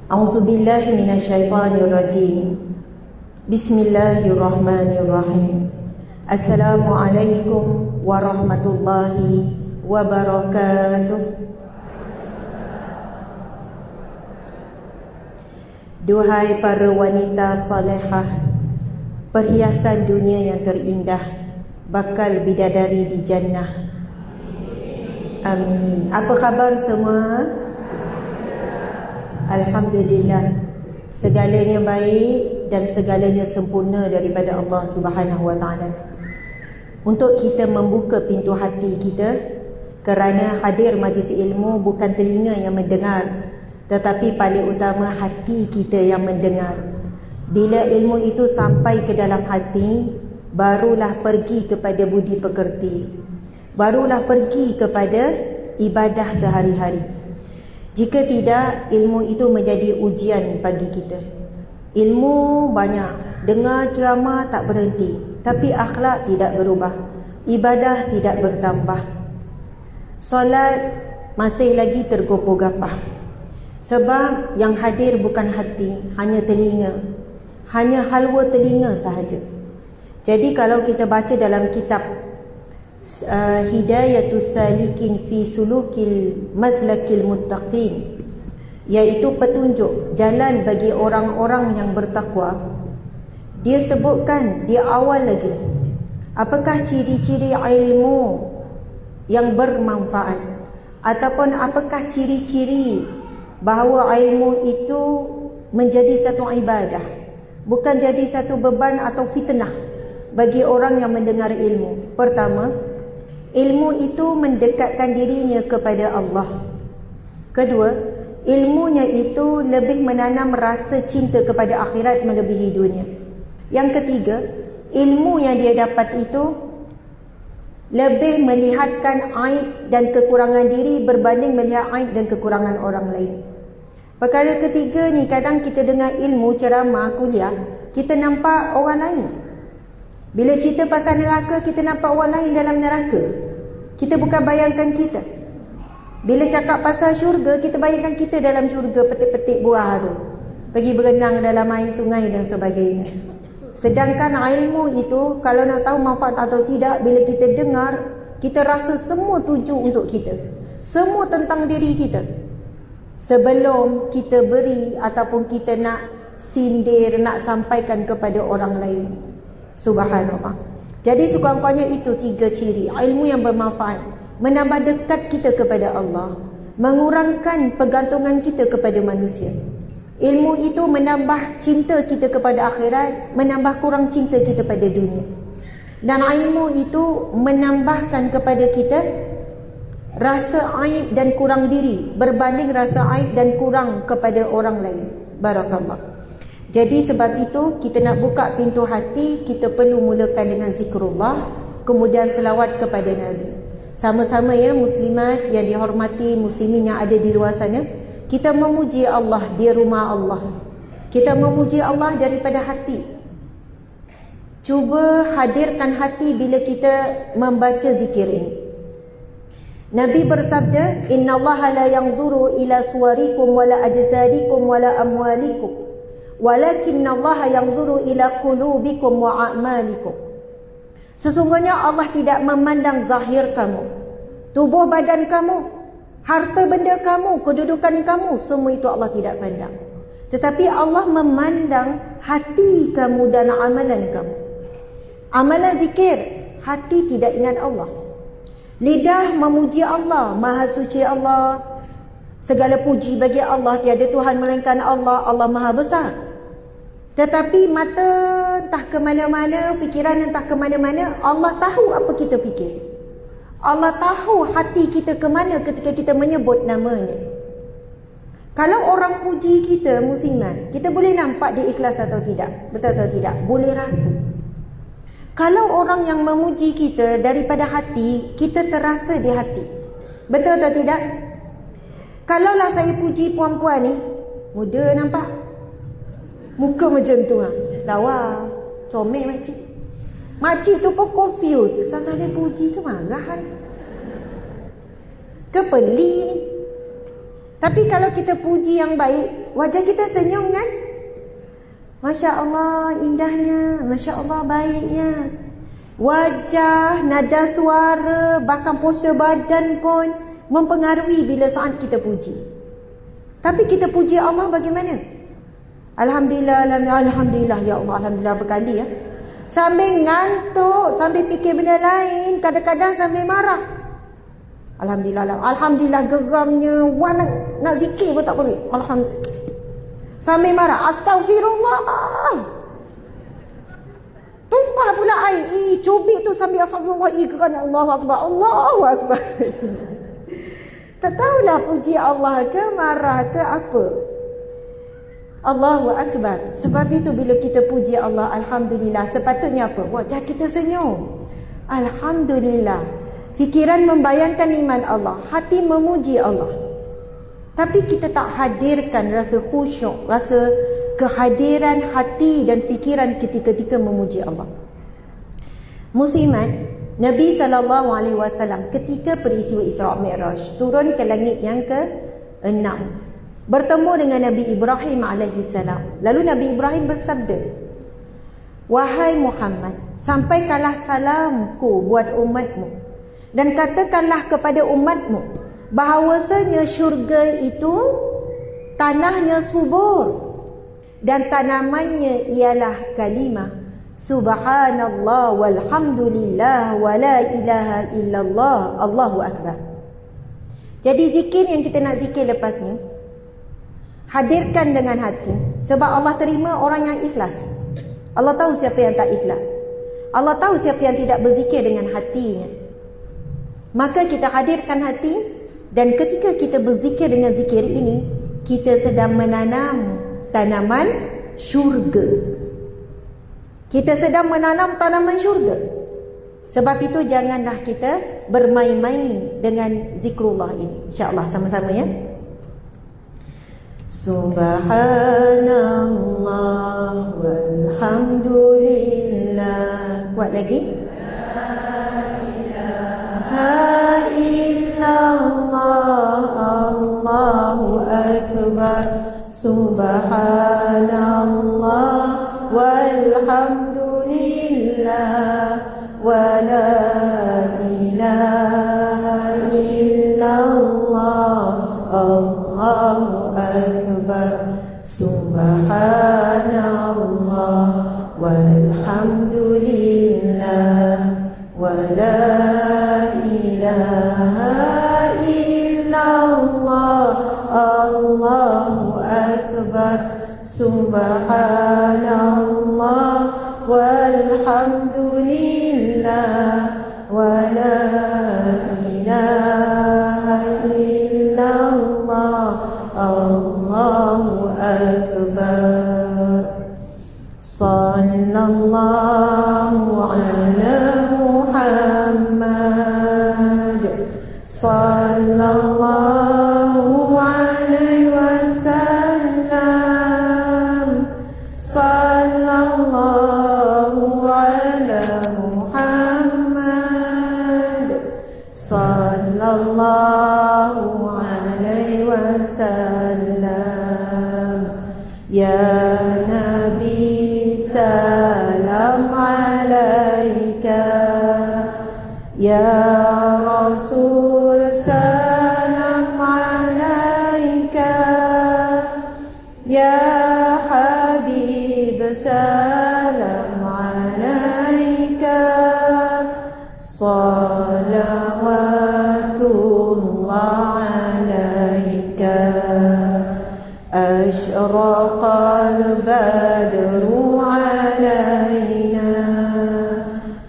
A'udzubillahi minasyaitonirrajim. Bismillahirrahmanirrahim. Assalamualaikum warahmatullahi wabarakatuh. Duhai para wanita salihah, perhiasan dunia yang terindah, bakal bidadari di jannah. Amin. Apa khabar semua? Alhamdulillah, segalanya baik dan segalanya sempurna daripada Allah Subhanahu wa taala. Untuk kita membuka pintu hati kita, kerana hadir majlis ilmu bukan telinga yang mendengar, tetapi paling utama hati kita yang mendengar. Bila ilmu itu sampai ke dalam hati, barulah pergi kepada budi pekerti, barulah pergi kepada ibadah sehari-hari. Jika tidak, ilmu itu menjadi ujian bagi kita. Ilmu banyak, dengar ceramah tak berhenti, tapi akhlak tidak berubah, ibadah tidak bertambah, solat masih lagi tergopoh-gapah. Sebab yang hadir bukan hati, hanya telinga, hanya halwa telinga sahaja. Jadi kalau kita baca dalam kitab Hidayatus Salikin fi Sulukil Maslakil Muttaqin, iaitu petunjuk jalan bagi orang-orang yang bertakwa, dia sebutkan di awal lagi, apakah ciri-ciri ilmu yang bermanfaat, ataupun apakah ciri-ciri bahawa ilmu itu menjadi satu ibadah, bukan jadi satu beban atau fitnah bagi orang yang mendengar ilmu. Pertama, ilmu itu mendekatkan dirinya kepada Allah. Kedua, ilmunya itu lebih menanam rasa cinta kepada akhirat melebihi dunia. Yang ketiga, ilmu yang dia dapat itu lebih melihatkan aib dan kekurangan diri berbanding melihat aib dan kekurangan orang lain. Perkara ketiga ni, kadang kita dengar ilmu, ceramah, kuliah, kita nampak orang lain. Bila cerita pasal neraka, kita nampak orang lain dalam neraka. Kita bukan bayangkan kita. Bila cakap pasal syurga, kita bayangkan kita dalam syurga, petik-petik buah tu, pergi berenang dalam air sungai dan sebagainya. Sedangkan ilmu itu, kalau nak tahu manfaat atau tidak, bila kita dengar, kita rasa semua tuju untuk kita, semua tentang diri kita, sebelum kita beri ataupun kita nak sindir, nak sampaikan kepada orang lain. Subhanallah. Jadi sekurang-kurangnya itu tiga ciri ilmu yang bermanfaat: menambah dekat kita kepada Allah, mengurangkan pergantungan kita kepada manusia. Ilmu itu menambah cinta kita kepada akhirat, menambah kurang cinta kita pada dunia. Dan ilmu itu menambahkan kepada kita rasa aib dan kurang diri berbanding rasa aib dan kurang kepada orang lain. Barakallah. Jadi sebab itu, kita nak buka pintu hati, kita perlu mulakan dengan zikrullah, kemudian selawat kepada Nabi. Sama-sama ya muslimat yang dihormati, muslimin yang ada di luar sana, kita memuji Allah di rumah Allah. Kita memuji Allah daripada hati. Cuba hadirkan hati bila kita membaca zikir ini. Nabi bersabda, "Innallaha la yanzuru ila suwarikum wala ajsadikum wala amwalikum, walakinnallaha yanzuru ila qulubikum wa a'malikum." Sesungguhnya Allah tidak memandang zahir kamu, tubuh badan kamu, harta benda kamu, kedudukan kamu, semua itu Allah tidak pandang. Tetapi Allah memandang hati kamu dan amalan kamu. Amalan zikir, hati tidak ingat Allah. Lidah memuji Allah, Maha Suci Allah, segala puji bagi Allah, tiada Tuhan melainkan Allah, Allah Maha Besar. Tetapi mata entah ke mana-mana, fikiran entah ke mana-mana, Allah tahu apa kita fikir. Allah tahu hati kita ke mana ketika kita menyebut namanya. Kalau orang puji kita, muslimat, kita boleh nampak dia ikhlas atau tidak, betul atau tidak, boleh rasa. Kalau orang yang memuji kita daripada hati, kita terasa di hati, betul atau tidak? Kalaulah saya puji puan-puan ni, muda nampak, muka macam tu lah, lawa, comel makcik. Makcik tu pun confused, sasal dia puji ke marah, ke pelik ni. Tapi kalau kita puji yang baik, wajah kita senyum kan? Masya Allah indahnya, Masya Allah baiknya. Wajah, nada suara, bahkan postur badan pun mempengaruhi bila saat kita puji. Tapi kita puji Allah bagaimana? Alhamdulillah, Alhamdulillah ya Allah, Alhamdulillah berkali ya. Sambil ngantuk, sambil fikir benda lain, kadang-kadang sambil marah. Alhamdulillah, Alhamdulillah geramnya, wah nak zikir pun tak boleh. Alhamdulillah. Sambil marah, astagfirullah. Tumpah pula air. Cubit tu sambil astagfirullah. Kerana Allahu Akbar. Allahu Akbar. Tak tahulah puji Allah ke marah ke apa. Allahu Akbar. Sebab itu bila kita puji Allah, Alhamdulillah, sepatutnya apa? Wajah kita senyum. Alhamdulillah. Fikiran membayangkan iman Allah. Hati memuji Allah. Tapi kita tak hadirkan rasa khusyuk, rasa kehadiran hati dan fikiran ketika memuji Allah. Muslimat, Nabi SAW ketika peristiwa Isra' Mi'raj turun ke langit yang ke-6, bertemu dengan Nabi Ibrahim AS. Lalu Nabi Ibrahim bersabda, "Wahai Muhammad, sampaikanlah salamku buat umatmu dan katakanlah kepada umatmu bahawasanya syurga itu tanahnya subur dan tanamannya ialah kalimah subhanallah walhamdulillah wa la ilaha illallah Allahu Akbar." Jadi zikir yang kita nak zikir lepas ni, hadirkan dengan hati. Sebab Allah terima orang yang ikhlas. Allah tahu siapa yang tak ikhlas. Allah tahu siapa yang tidak berzikir dengan hatinya. Maka kita hadirkan hati. Dan ketika kita berzikir dengan zikir ini, kita sedang menanam tanaman syurga. Kita sedang menanam tanaman syurga. Sebab itu janganlah kita bermain-main dengan zikrullah ini. InsyaAllah sama-sama ya. Subhanallah walhamdulillah. Kuat lagi. La illallah Allahu Akbar. Subhanallah walhamdulillah wa la ilaha illallah Allahu Akbar. Subhanallah walhamdulillah wa la ilaha illallah Allahu Akbar. Subhanallah walhamdulillah wa la ilaha illallah Allahu Akbar. Sallallahu ala Muhammad. Sallallahu alaihi wasallam. Sallallahu ala Muhammad. Sallallahu alaihi wasallam. Ya Nabi salam alaika. Ya Rasul salam alaika. Ya Habib salam alaika. Salawatullah alaika. Ashraqal badru alaina.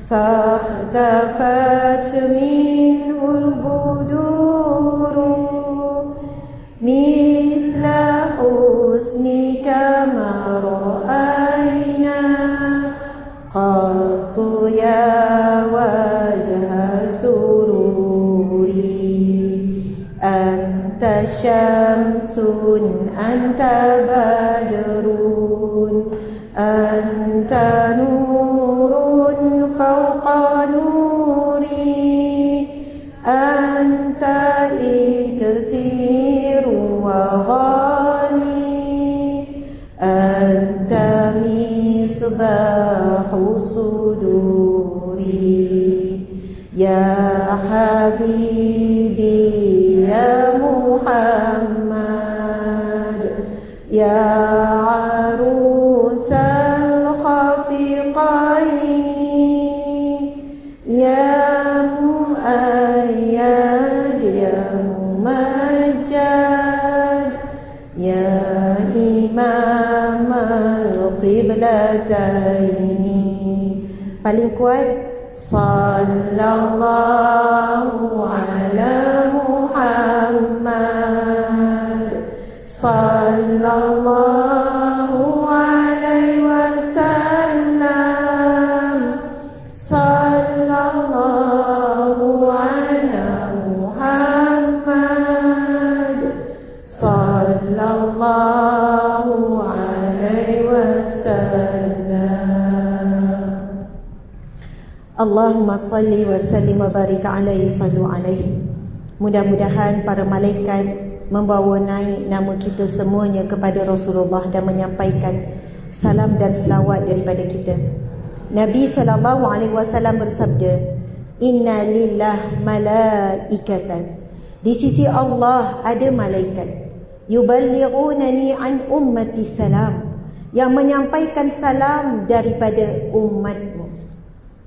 فاختفت منه البدور مثل حسنك ما رأينا قط يا وجه سروري. أنت شمس أنت بدر أنت نور فوق نوري. أنت إكثير Anta misbahu suduri ya habibi ya Muhammad ya arusal khafiqaini ya muayyad ya mumajjad ya imam al-qiblataini. Paling kuat, sallallahu ala Muhammad sallallahu alaihi wasallam sallallahu ala Muhammad sallallahu alaihi wasallam. Allahumma salli wa sallim wa barik alaihi sallu alaihi. Mudah-mudahan para malaikat membawa naik nama kita semuanya kepada Rasulullah dan menyampaikan salam dan selawat daripada kita. Nabi SAW bersabda, Inna lillah malaikatan. Di sisi Allah ada malaikat. Yuballighunani an ummati salam. Yang menyampaikan salam daripada umatmu,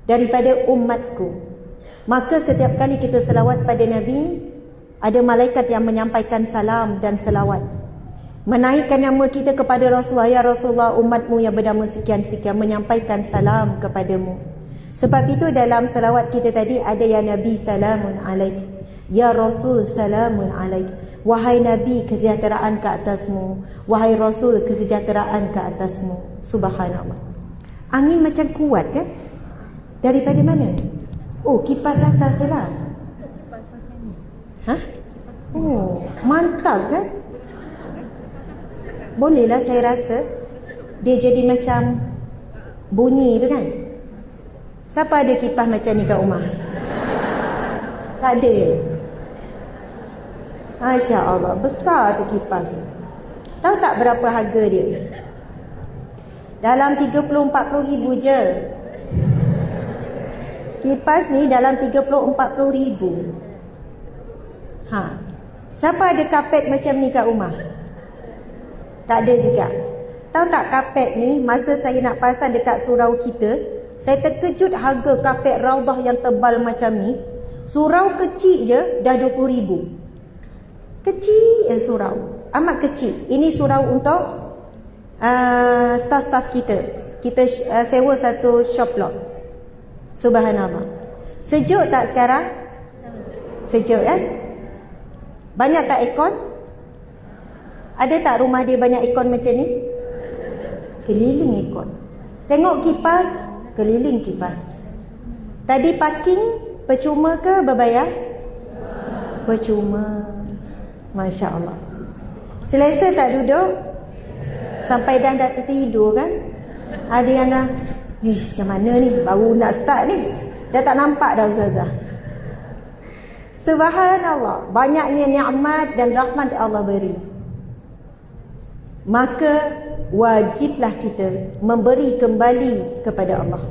daripada umatku. Maka setiap kali kita selawat pada Nabi, ada malaikat yang menyampaikan salam dan selawat, menaikkan nama kita kepada Rasulullah. Ya Rasulullah, umatmu yang bernama sekian-sekian menyampaikan salam kepadamu. Sebab itu dalam selawat kita tadi ada ya Nabi salamun alaik, ya Rasul salamun alaik. Wahai Nabi, kesejahteraan ke atasmu. Wahai Rasul, kesejahteraan ke atasmu. Subhanallah. Angin macam kuat kan? Daripada mana? Oh, kipas atas lah. Hah? Oh, mantap kan? Bolehlah saya rasa dia jadi macam bunyi tu kan? Siapa ada kipas macam ni kat rumah? Tak ada. Masya Allah, besar tu kipas. Tahu tak berapa harga dia? Dalam 30-40 ribu je. Kipas ni dalam 30-40 ribu. Siapa ada kapet macam ni kat rumah? Tak ada juga. Tahu tak kapet ni, masa saya nak pasang dekat surau kita, saya terkejut harga kapet raudah yang tebal macam ni. Surau kecil je dah 20 ribu. Kecil surau, amat kecil. Ini surau untuk staff-staff kita. Kita sewa satu shop lot. Subhanallah. Sejuk tak sekarang? Sejuk kan? Banyak tak aircon? Ada tak rumah dia banyak aircon macam ni? Keliling aircon. Tengok kipas, keliling kipas. Tadi parking percuma ke berbayar? Percuma. Masya Allah. Selesa tak duduk? Sampai dah tertidur kan? Ada yang dah, macam mana ni? Baru nak start ni. Dah tak nampak dah Ustazah. Subhanallah. Banyaknya nikmat dan rahmat Allah beri. Maka wajiblah kita memberi kembali kepada Allah.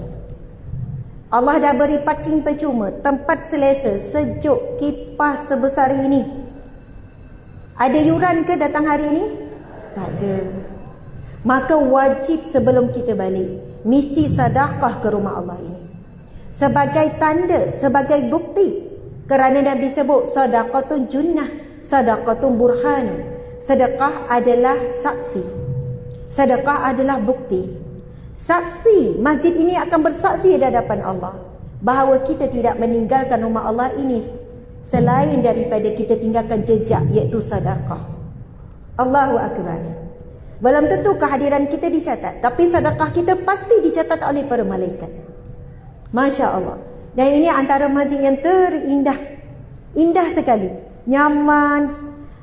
Allah dah beri parking percuma, tempat selesa, sejuk, kipas sebesar ini. Ada yuran ke datang hari ini? Tak ada. Maka wajib sebelum kita balik, mesti sedekah ke rumah Allah ini. Sebagai tanda, sebagai bukti. Kerana Nabi sebut sedekatun junnah, sedekatun burhan. Sedekah adalah saksi. Sedekah adalah bukti. Saksi, masjid ini akan bersaksi di hadapan Allah bahawa kita tidak meninggalkan rumah Allah ini selain daripada kita tinggalkan jejak, iaitu sedekah. Allahu Akbar. Belum tentu kehadiran kita dicatat, tapi sedekah kita pasti dicatat oleh para malaikat. Masya Allah. Dan ini antara masjid yang terindah. Indah sekali. Nyaman,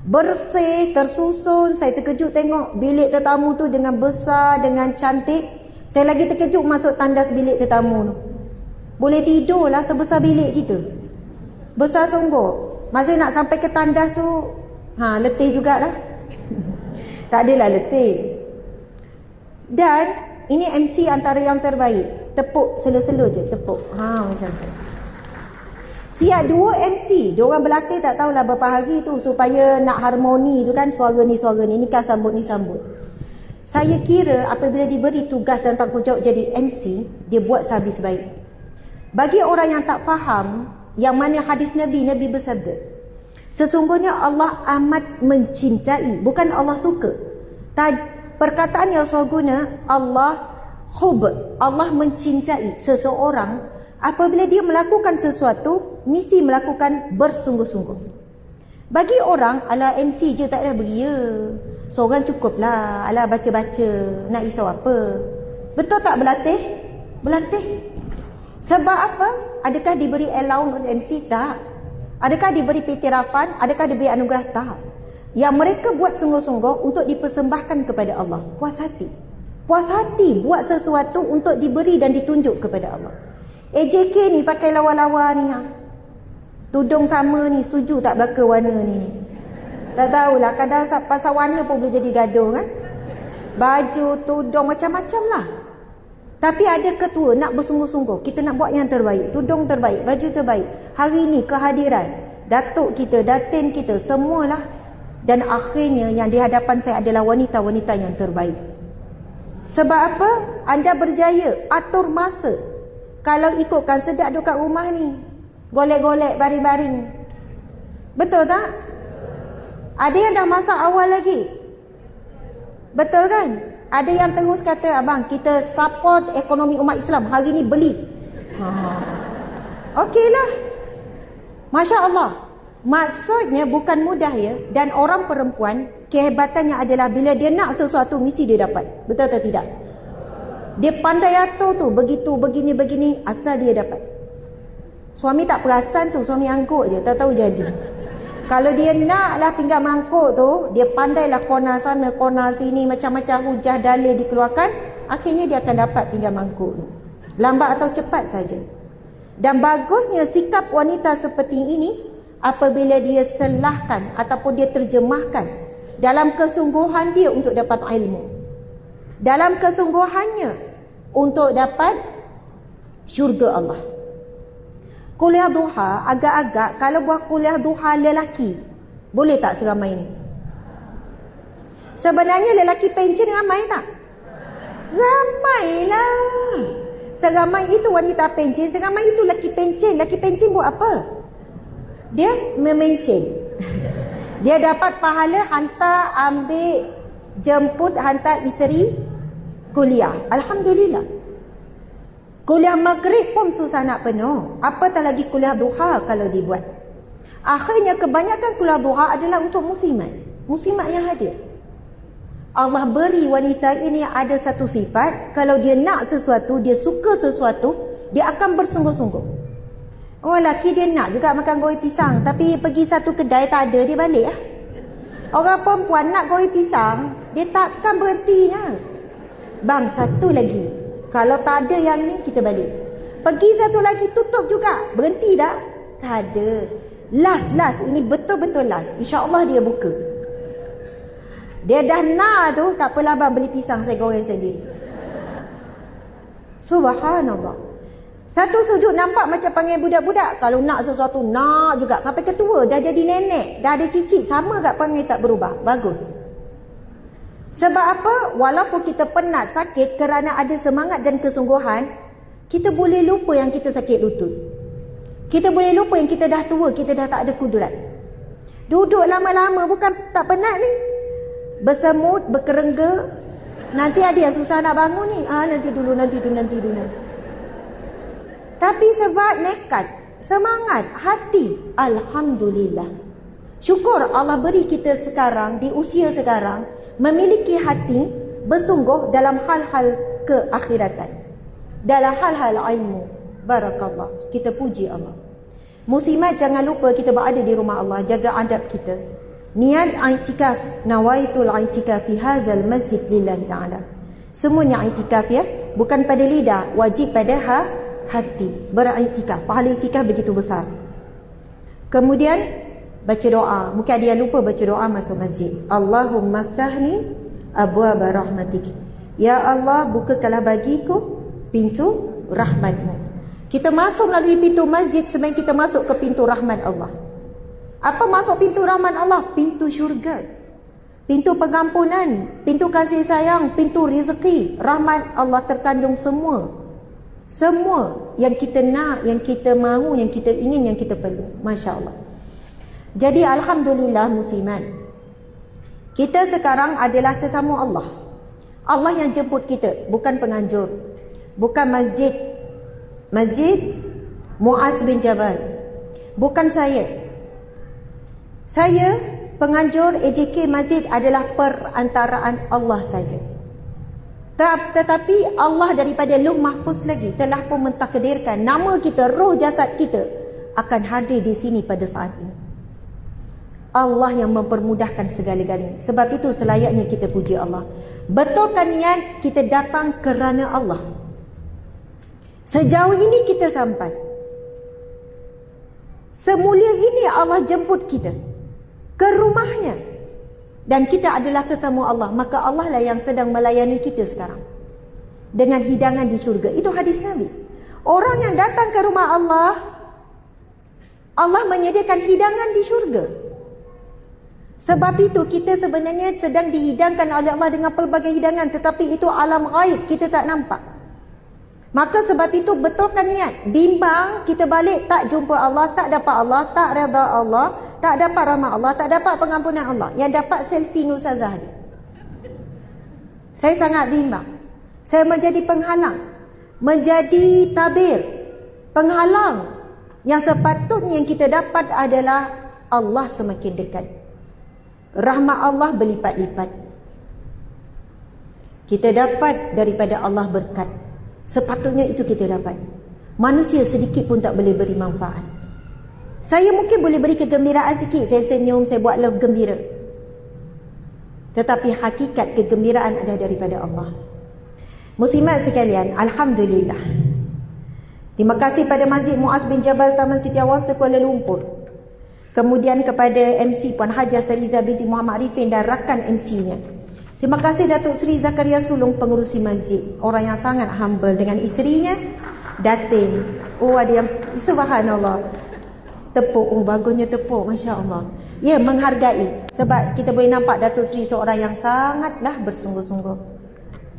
bersih, tersusun. Saya terkejut tengok bilik tetamu tu dengan besar, dengan cantik. Saya lagi terkejut masuk tandas bilik tetamu tu. Boleh tidur lah sebesar bilik kita. Besar sungguh. Masa nak sampai ke tandas tu, letih jugalah. Tak adalah letih. Dan ini MC antara yang terbaik. Tepuk selo-selo je, tepuk. Macam tu. Siap dua MC, diorang berlatih tak tahulah berapa hari tu supaya nak harmoni tu kan, suara ni ni kan sambut ni sambut. Saya kira apabila diberi tugas dan tanggungjawab jadi MC, dia buat sehabis baik. Bagi orang yang tak faham yang mana hadis Nabi bersabda, sesungguhnya Allah amat mencintai, bukan Allah suka. Perkataan yang Rasul guna, Allah mencintai seseorang apabila dia melakukan sesuatu, mesti melakukan bersungguh-sungguh. Bagi orang, ala MC je tak ada beria. Seorang cukup lah, ala baca-baca, nak risau apa? Betul tak berlatih? Berlatih. Sebab apa? Adakah diberi allowance untuk MC? Tak. Adakah diberi petirafan? Adakah diberi anugerah? Tak. Yang mereka buat sungguh-sungguh untuk dipersembahkan kepada Allah. Puas hati. Puas hati buat sesuatu untuk diberi dan ditunjuk kepada Allah. AJK ni pakai lawa-lawa ni. Tudung sama ni, setuju tak belaka warna ni? Tak tahulah, kadang pasal warna pun boleh jadi gaduh kan. Baju, tudung, macam-macam lah. Tapi ada ketua nak bersungguh-sungguh. Kita nak buat yang terbaik. Tudung terbaik, baju terbaik. Hari ni kehadiran datuk kita, datin kita, semualah. Dan akhirnya yang di hadapan saya adalah wanita-wanita yang terbaik. Sebab apa? Anda berjaya atur masa. Kalau ikutkan sedap duduk kat rumah ni, golek-golek baring-baring. Betul tak? Ada yang dah masak awal lagi. Betul kan? Ada yang terus kata, abang kita support ekonomi umat Islam, hari ni beli. Okeylah. Masya Allah. Maksudnya bukan mudah ya. Dan orang perempuan, kehebatannya adalah bila dia nak sesuatu, mesti dia dapat. Betul atau tidak? Dia pandai atur tu, begitu, begini, asal dia dapat. Suami tak perasan tu, suami angkut je, tak tahu jadi. Kalau dia naklah pinggan mangkuk tu, dia pandailah kona sana, kona sini, macam-macam hujah dalil dikeluarkan, akhirnya dia akan dapat pinggan mangkuk tu. Lambat atau cepat saja. Dan bagusnya sikap wanita seperti ini, apabila dia selahkan ataupun dia terjemahkan dalam kesungguhan dia untuk dapat ilmu, dalam kesungguhannya untuk dapat syurga Allah. Kuliah duha, agak-agak kalau buat kuliah duha lelaki, boleh tak seramai ini? Sebenarnya lelaki pencen ramai tak? Ramailah. Seramai itu wanita pencen, seramai itu lelaki pencen. Lelaki pencen buat apa? Dia memencen. Dia dapat pahala hantar, ambil, jemput, hantar isteri kuliah. Alhamdulillah. Kuliah maghrib pun susah nak penuh. Apatah lagi kuliah duha kalau dibuat. Akhirnya kebanyakan kuliah duha adalah untuk muslimat. Muslimat yang hadir. Allah beri wanita ini ada satu sifat. Kalau dia nak sesuatu, dia suka sesuatu, dia akan bersungguh-sungguh. Orang lelaki dia nak juga makan goreng pisang, tapi pergi satu kedai tak ada, dia balik lah. Orang perempuan nak goreng pisang, dia takkan berhentinya. Bang, satu lagi. Kalau tak ada yang ni, kita balik. Pergi satu lagi, tutup juga. Berhenti dah? Tak ada. Last. Ini betul-betul last. InsyaAllah dia buka. Dia dah nak tu, tak apalah bang, beli pisang saya goreng sendiri. Subhanallah. Satu sujud nampak macam panggil budak-budak. Kalau nak sesuatu, nak juga. Sampai ketua, dah jadi nenek, dah ada cicit, sama kat panggil tak berubah. Bagus. Sebab apa? Walaupun kita penat, sakit, kerana ada semangat dan kesungguhan, kita boleh lupa yang kita sakit lutut. Kita boleh lupa yang kita dah tua, kita dah tak ada kudrat. Duduk lama-lama, bukan tak penat ni. Bersemut, berkerengga. Nanti ada yang susah nak bangun ni. Nanti dulu. Tapi sebab nekat, semangat, hati, Alhamdulillah. Syukur Allah beri kita sekarang, di usia sekarang, memiliki hati bersungguh dalam hal-hal keakhiratan, dalam hal-hal ilmu. Barakallah. Kita puji Allah. Muslimat, jangan lupa kita berada di rumah Allah, jaga adab kita. Niat i'tikaf, nawaitul i'tikaf fi hadzal masjid lillahi ta'ala. Semuanya i'tikaf ya, bukan pada lidah, wajib pada hati. Beriktikaf, pahala iktikaf begitu besar. Kemudian baca doa. Mungkin ada yang lupa baca doa masuk masjid. Allahumma ftahni abwaaba rahmatik. Ya Allah, bukakanlah bagiku pintu rahmat-Mu. Kita masuk melalui pintu masjid sebenarnya kita masuk ke pintu rahmat Allah. Apa masuk pintu rahmat Allah? Pintu syurga, pintu pengampunan, pintu kasih sayang, pintu rezeki. Rahmat Allah terkandung semua. Semua yang kita nak, yang kita mahu, yang kita ingin, yang kita perlu. Masya Allah. Jadi alhamdulillah muslimat, kita sekarang adalah tetamu Allah. Allah yang jemput kita, bukan penganjur, bukan masjid Muaz bin Jabal, bukan saya. Saya penganjur AJK Masjid adalah perantaraan Allah saja. Tetapi Allah daripada Lauh Mahfuz lagi telah pun mentakdirkan nama kita, roh jasad kita akan hadir di sini pada saat ini. Allah yang mempermudahkan segala-galanya. Sebab itu selayaknya kita puji Allah. Betulkan niat kita datang kerana Allah. Sejauh ini kita sampai. Semulia ini Allah jemput kita ke rumahnya. Dan kita adalah tetamu Allah. Maka Allah lah yang sedang melayani kita sekarang dengan hidangan di syurga. Itu hadis Nabi. Orang yang datang ke rumah Allah, Allah menyediakan hidangan di syurga. Sebab itu kita sebenarnya sedang dihidangkan oleh Allah dengan pelbagai hidangan. Tetapi itu alam ghaib, kita tak nampak. Maka sebab itu betulkan niat. Bimbang kita balik tak jumpa Allah, tak dapat Allah, tak redha Allah, tak dapat rahmat Allah, tak dapat pengampunan Allah. Yang dapat selfie Nusazah ni. Saya sangat bimbang. Saya menjadi penghalang, menjadi tabir, penghalang. Yang sepatutnya yang kita dapat adalah Allah semakin dekat. Rahmat Allah berlipat-lipat. Kita dapat daripada Allah berkat. Sepatutnya itu kita dapat. Manusia sedikit pun tak boleh beri manfaat. Saya mungkin boleh beri kegembiraan sikit. Saya senyum, saya buat love gembira. Tetapi hakikat kegembiraan ada daripada Allah. Muslimat sekalian, alhamdulillah. Terima kasih pada Masjid Muaz bin Jabal Taman Setiawasa Kuala Lumpur. Kemudian kepada MC Puan Hajah Sariza binti Muhammad Arifin dan rakan MC-nya. Terima kasih Datuk Seri Zakaria Sulong, pengerusi masjid. Orang yang sangat humble dengan isterinya, Datin. Oh, ada yang, subhanallah. Tepuk, oh bagusnya tepuk, Masya Allah. Ya, menghargai. Sebab kita boleh nampak Datuk Seri seorang yang sangatlah bersungguh-sungguh.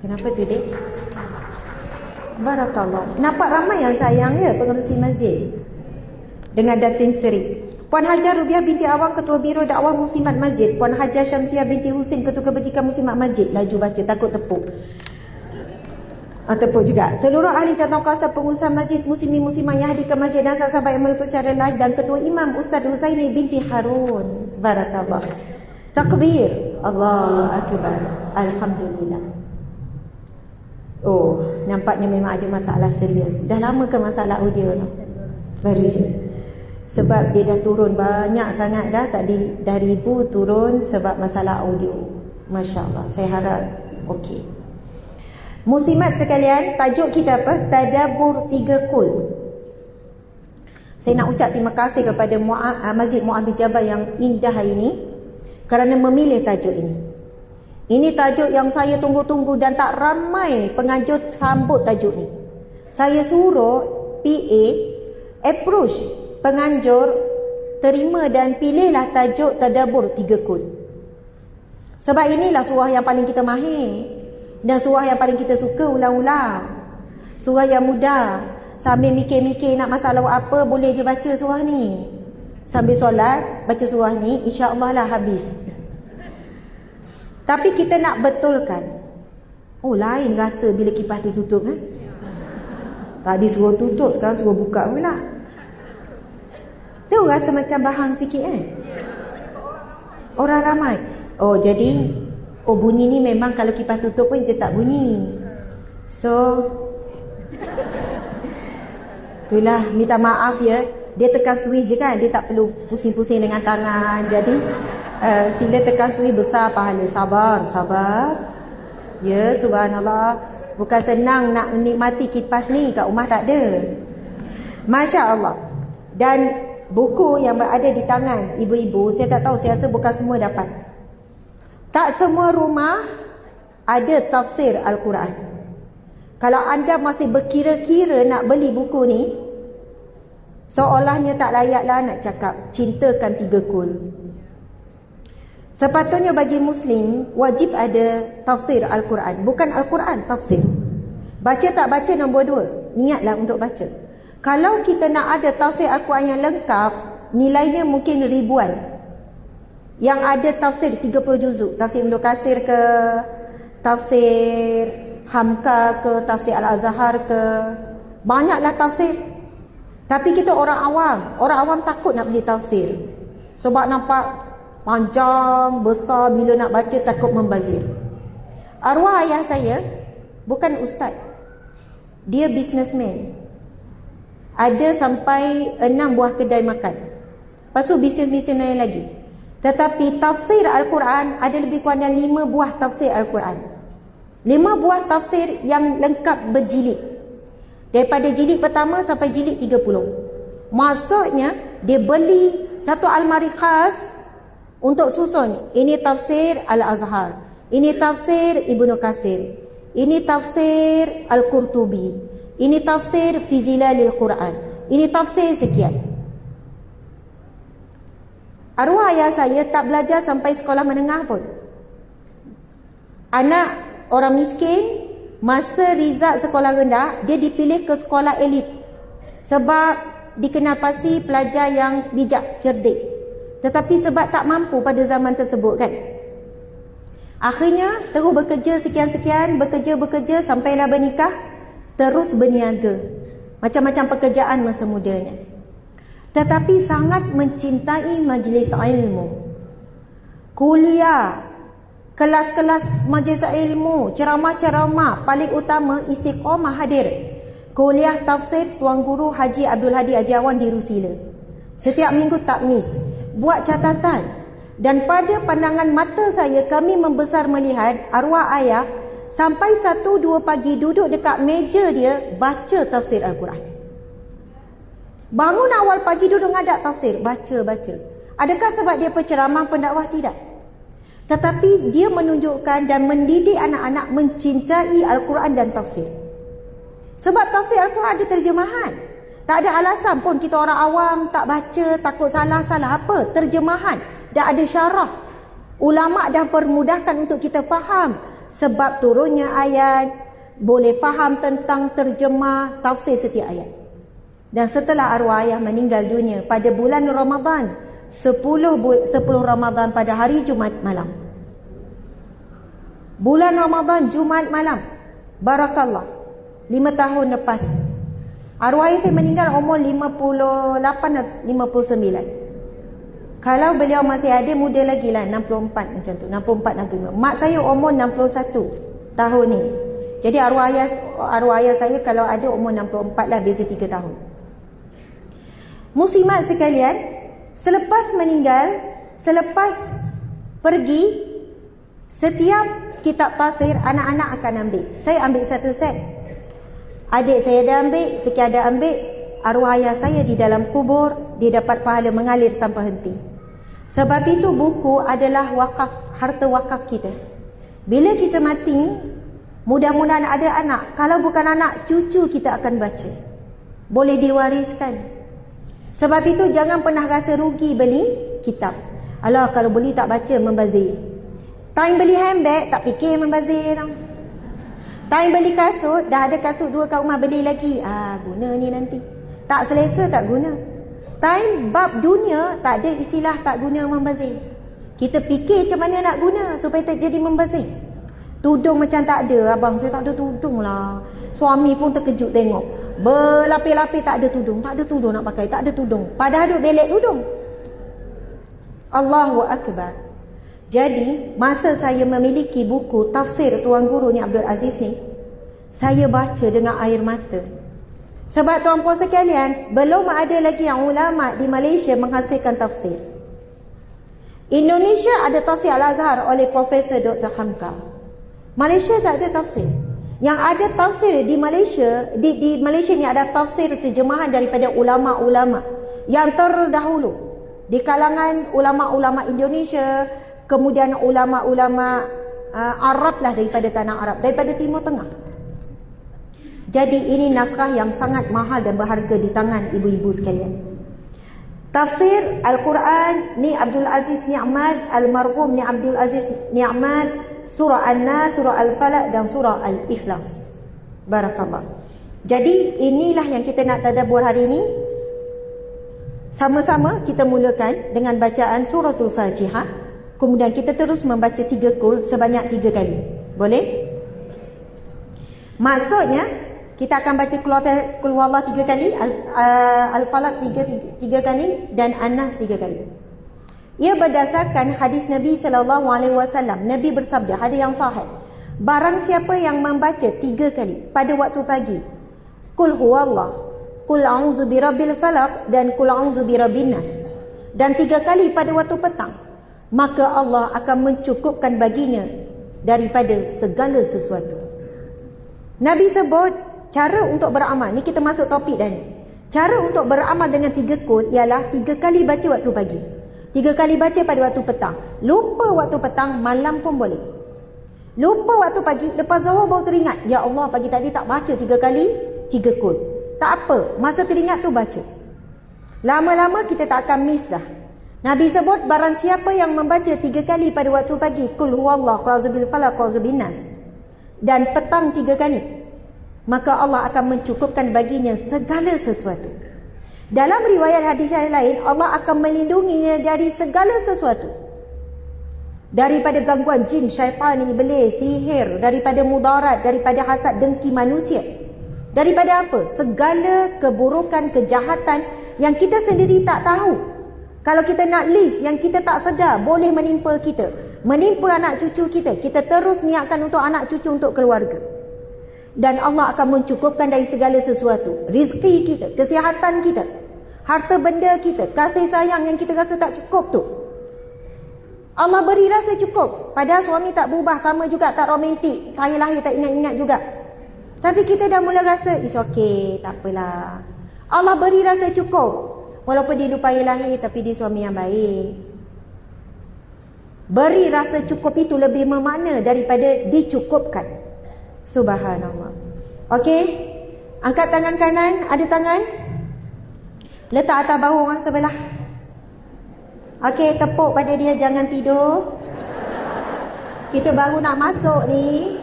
Kenapa tu, Dek? Barakallah. Nampak ramai yang sayang ya pengerusi masjid. Dengan Datin Seri. Puan Hajar Rubiah binti Awang, Ketua Biro Dakwah Muslimat Masjid. Puan Hajar Syamsiah binti Husin, Ketua Kebajikan Muslimat Masjid. Laju baca, takut tepuk. Tepuk juga. Seluruh ahli cawankuasa pengusaha masjid, muslimin-muslimah yang hadir ke masjid dan sahabat yang meliput secara live, dan Ketua Imam Ustaz Husaini binti Harun. Barakallah. Takbir. Allahu Akbar. Alhamdulillah. Oh, nampaknya memang ada masalah serius. Dah lama ke masalah audio tu? Baru je. Sebab dia dah turun banyak sangat dah. Tadi dah 1000 turun sebab masalah audio. Masya Allah. Saya harap okey. Muslimat sekalian, tajuk kita apa? Tadabbur 3 Qul. Saya nak ucap terima kasih kepada Masjid Muaz bin Jabal yang indah hari ini kerana memilih tajuk ini. Ini tajuk yang saya tunggu-tunggu dan tak ramai penganjur sambut tajuk ni. Saya suruh PA approach penganjur, terima dan pilihlah tajuk Tadabbur 3 Qul. Sebab inilah surah yang paling kita mahir dan surah yang paling kita suka ulang-ulang. Surah yang mudah. Sambil mikir-mikir nak masalah apa, boleh je baca surah ni. Sambil solat, baca surah ni, insya-Allah lah habis. Tapi kita nak betulkan. Oh, lain rasa bila kipas tu tutup kan? Tadi suruh tutup, sekarang suruh buka pula. Tu rasa macam bahang sikit kan? Orang ramai. Oh, jadi bunyi ni memang kalau kipas tutup pun dia tak bunyi. So itulah, minta maaf ya. Dia tekan switch je kan, dia tak perlu pusing-pusing dengan tangan. Jadi sila tekan switch, besar pahala. Sabar. Ya, subhanallah. Bukan senang nak menikmati kipas ni, kat rumah tak ada. Masya Allah. Dan buku yang berada di tangan ibu-ibu, saya tak tahu, saya rasa bukan semua dapat. Tak semua rumah ada tafsir Al-Quran. Kalau anda masih berkira-kira nak beli buku ni, seolahnya tak layaklah nak cakap cintakan 3 kul. Sepatutnya bagi Muslim wajib ada tafsir Al-Quran. Bukan Al-Quran, tafsir. Baca tak baca nombor 2, niatlah untuk baca. Kalau kita nak ada tafsir Al-Quran yang lengkap, nilainya mungkin ribuan. Yang ada tafsir 30 juzuk, tafsir Ibnu Katsir ke, tafsir Hamka ke, tafsir Al-Azhar ke, banyaklah tafsir. Tapi kita orang awam takut nak beli tafsir sebab nampak panjang, besar, bila nak baca takut membazir. Arwah ayah saya bukan ustaz, dia businessman. Ada sampai 6 buah kedai makan. Lepas tu bisnes-bisnes lain lagi. Tetapi tafsir Al-Quran ada lebih kurang 5 buah tafsir Al-Quran. 5 buah tafsir yang lengkap berjilid. Daripada jilid pertama sampai jilid 30. Maksudnya dia beli satu almari khas untuk susun. Ini tafsir Al-Azhar, ini tafsir Ibnu Katsir, ini tafsir Al-Qurtubi, ini tafsir Fi Zilalil Quran, ini tafsir sekian. Arwah ayah saya tak belajar sampai sekolah menengah pun. Anak orang miskin, masa result sekolah rendah, dia dipilih ke sekolah elit sebab dikenal pasti pelajar yang bijak, cerdik. Tetapi sebab tak mampu pada zaman tersebut kan, akhirnya terus bekerja sekian-sekian, bekerja sampailah bernikah, terus berniaga, macam-macam pekerjaan masa mudanya. Tetapi sangat mencintai majlis ilmu, kuliah, kelas-kelas majlis ilmu, ceramah-ceramah, paling utama istiqamah hadir. Kuliah tafsir Tuan Guru Haji Abdul Hadi Ajiawan di Rusila. Setiap minggu tak miss, buat catatan. Dan pada pandangan mata saya, kami membesar melihat arwah ayah sampai 1-2 pagi duduk dekat meja dia baca tafsir Al-Quran. Bangun awal pagi duduk ngadak tafsir, baca. Adakah sebab dia penceramah, pendakwah? Tidak. Tetapi dia menunjukkan dan mendidik anak-anak mencintai Al-Quran dan tafsir. Sebab tafsir Al-Quran ada terjemahan. Tak ada alasan pun kita orang awam tak baca, takut salah-salah apa. Terjemahan dah ada syarah. Ulama' dah permudahkan untuk kita faham sebab turunnya ayat, boleh faham tentang terjemah tafsir setiap ayat. Dan setelah arwah ayah meninggal dunia pada bulan Ramadan, 10 Ramadan pada hari Jumaat malam. Bulan Ramadan Jumaat malam. Barakallah. 5 tahun lepas. Arwah ayah saya meninggal umur 58 atau 59. Kalau beliau masih ada, muda lagi lah, 64 macam tu, 64, 65. Mak saya umur 61 tahun ni. Jadi arwah ayah saya kalau ada umur 64 lah, beza 3 tahun. Muslimat sekalian, selepas meninggal, selepas pergi, setiap kitab tafsir anak-anak akan ambil. Saya ambil 1 set. Adik saya dah ambil, sekian dah ambil. Arwah ayah saya di dalam kubur, dia dapat pahala mengalir tanpa henti. Sebab itu buku adalah wakaf, harta wakaf kita. Bila kita mati, mudah-mudahan ada anak. Kalau bukan anak, cucu kita akan baca. Boleh diwariskan. Sebab itu jangan pernah rasa rugi beli kitab. Alah, kalau beli tak baca, membazir. Time beli handbag, tak fikir membazir tau. Time beli kasut, dah ada kasut 2 kat rumah, beli lagi. Guna ni nanti. Tak selesa, tak guna. Time bab dunia, tak ada istilah tak guna membazir. Kita fikir macam mana nak guna supaya tak jadi membazir. Tudung macam tak ada. Abang saya tak ada tudung lah. Suami pun terkejut tengok. Berlapis-lapis tak ada tudung. Tak ada tudung nak pakai, tak ada tudung. Padahal duk belek tudung. Allahu Akbar. Jadi masa saya memiliki buku tafsir Tuan Guru ni Abdul Aziz ni, saya baca dengan air mata. Sebab tuan-puan sekalian, belum ada lagi yang ulama' di Malaysia menghasilkan tafsir. Indonesia ada tafsir Al-Azhar oleh Profesor Dr. Hamka. Malaysia tak ada tafsir. Yang ada tafsir di Malaysia, di Malaysia ni ada tafsir terjemahan daripada ulama'-ulama' yang terdahulu. Di kalangan ulama'-ulama' Indonesia, kemudian ulama'-ulama' Arab lah, daripada tanah Arab, daripada Timur Tengah. Jadi ini naskah yang sangat mahal dan berharga di tangan ibu-ibu sekalian. Tafsir Al-Quran ni Abdul Aziz Ni'mat, almarhum ni Abdul Aziz Ni'mat, surah An-Nas, surah Al-Falaq dan surah Al-Ikhlas. Barakallah. Jadi inilah yang kita nak tadabbur hari ini. Sama-sama kita mulakan dengan bacaan suratul Fatihah. Kemudian kita terus membaca 3 kul sebanyak 3 kali. Boleh? Maksudnya kita akan baca Qul Huwallah 3 kali, Al-Falaq 3 kali dan An-Nas 3 kali. Ia berdasarkan hadis Nabi SAW. Nabi bersabda, hadis yang sahih, barang siapa yang membaca 3 kali pada waktu pagi, Qul Huwallah, Qul a'udzu birabbil falaq dan Qul a'udzu birabbin nas, dan 3 kali pada waktu petang, maka Allah akan mencukupkan baginya daripada segala sesuatu. Nabi sebut cara untuk beramal. Ni kita masuk topik dah ni. Cara untuk beramal dengan 3 kul ialah 3 kali baca waktu pagi, 3 kali baca pada waktu petang. Lupa waktu petang, malam pun boleh. Lupa waktu pagi, lepas zuhur baru teringat, ya Allah pagi tadi tak baca 3 kali 3 kul. Tak apa, masa teringat tu baca. Lama-lama kita tak akan miss dah. Nabi sebut barang siapa yang membaca 3 kali pada waktu pagi, Qul Huwallah, Qul a'udzu bil falaq, Qul a'udzu bin nas, dan petang 3 kali, maka Allah akan mencukupkan baginya segala sesuatu. Dalam riwayat hadis yang lain, Allah akan melindunginya dari segala sesuatu. Daripada gangguan jin, syaitan, iblis, sihir, daripada mudarat, daripada hasad dengki manusia. Daripada apa? Segala keburukan, kejahatan yang kita sendiri tak tahu. Kalau kita nak list yang kita tak sedar boleh menimpa kita, menimpa anak cucu kita, kita terus niatkan untuk anak cucu, untuk keluarga. Dan Allah akan mencukupkan dari segala sesuatu. Rizki kita, kesihatan kita, harta benda kita, kasih sayang yang kita rasa tak cukup tu, Allah beri rasa cukup. Padahal suami tak berubah, sama juga tak romantik, saya lahir tak ingat-ingat juga, tapi kita dah mula rasa it's okay, tak apalah. Allah beri rasa cukup. Walaupun dia lupa lahir, tapi dia suami yang baik. Beri rasa cukup itu lebih bermakna daripada dicukupkan. Subhanallah. Okey, angkat tangan kanan. Ada tangan? Letak atas bahu orang sebelah. Okey, tepuk pada dia, jangan tidur. Kita baru nak masuk ni.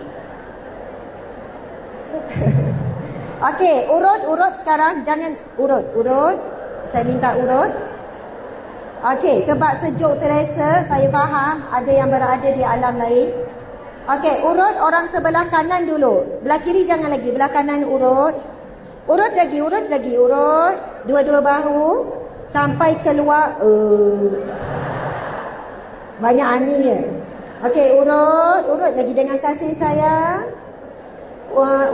Okey, urut sekarang. Jangan urut. Saya minta urut. Okey, sebab sejuk selesa, saya faham ada yang berada di alam lain. Okey, urut orang sebelah kanan dulu. Belah kiri jangan lagi, belah kanan urut. Urut lagi. Urut dua-dua bahu sampai keluar. Banyak aninya. Okey, urut lagi dengan kasih sayang.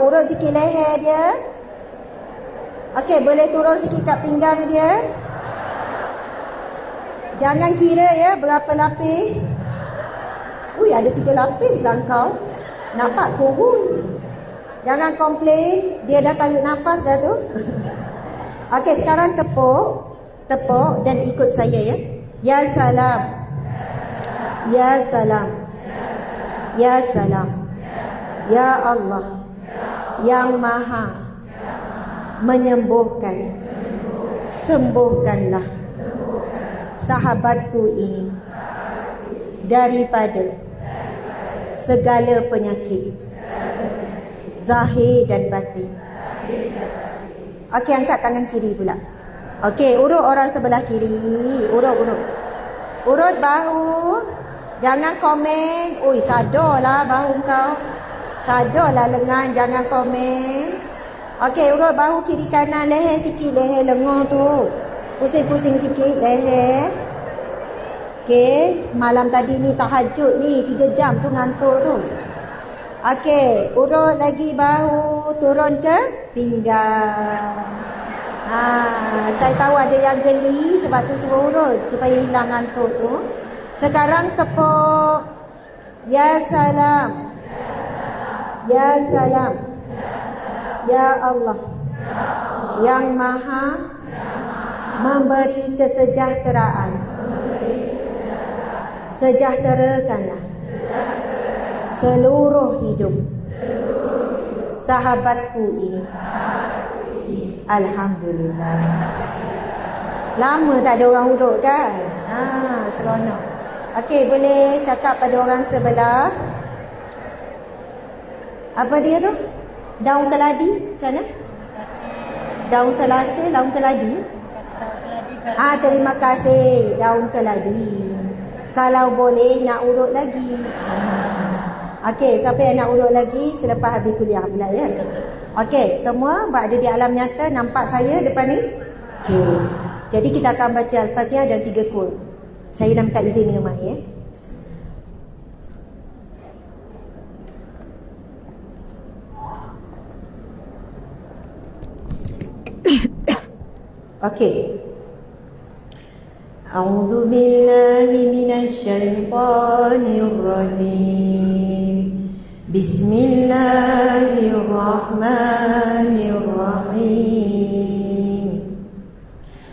Urut sikit leher dia. Okey, boleh turun sikit kat pinggang dia. Jangan kira ya berapa lapis. Ui, ada 3 lapis lah kau. Nampak kurun. Jangan komplain, dia dah tarik nafas dah tu. Okey, sekarang tepuk dan ikut saya ya. Ya salam. Ya salam. Ya salam. Ya Allah. Yang Maha menyembuhkan, sembuhkanlah sahabatku ini daripada segala penyakit zahir dan batin. Okey, angkat tangan kiri pula. Okey, urut orang sebelah kiri. Urut bahu. Jangan komen. Oi, sadarlah bahu kau. Sadarlah lengan, jangan komen. Okey, urut bahu kiri kanan, leher sikit, leher lengan tu. Pusing-pusing sikit leher. Okey, semalam tadi ni tahajud ni 3 jam tu ngantuk tu. Okey, urut lagi bahu, turun ke pinggang. Saya tahu ada yang geli sebab tu suruh urut supaya hilang ngantuk tu. Sekarang tepuk. Ya salam. Ya salam. Ya Allah. Yang Maha memberi kesejahteraan. Sejahterakanlah seluruh hidup sahabatku ini. Alhamdulillah. Lama tak ada orang urut kan? Seronok. Okey, boleh cakap pada orang sebelah. Apa dia tu? Daun keladi, macam mana? Daun selasih, daun keladi. Terima kasih, daun keladi. Kalau boleh nak urut lagi. Okey, siapa yang nak urut lagi selepas habis kuliah pula ya? Okey, semua berada di alam nyata, nampak saya depan ni? Okey. Jadi kita akan baca Al-Fatihah dan 3 qul. Saya dah minta izin minum air. Okey. A'udzu billahi minasy syaithanir rajim. Bismillahirrahmanirrahim.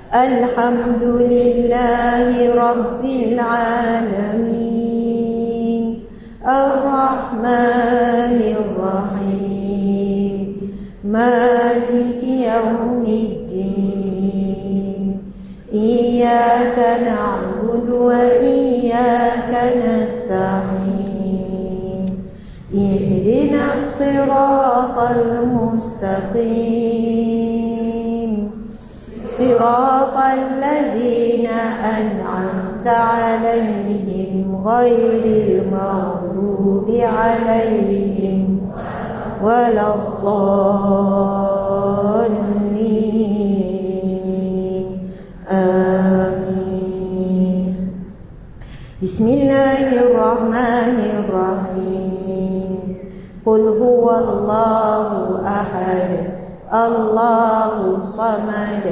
Alhamdulillahi rabbil alamin. Ar-Rahmanir Rahim. Maliki yaumiddin. Iyyaka na'budu wa iyyaka nasta'in. Ihdinas siratal mustaqim. Siratal ladzina an'amta 'alaihim ghairil maghdubi 'alaihim waladdallin. Amin. Bismillahirrahmanirrahim. Qul huwallahu ahad. Allahus samad.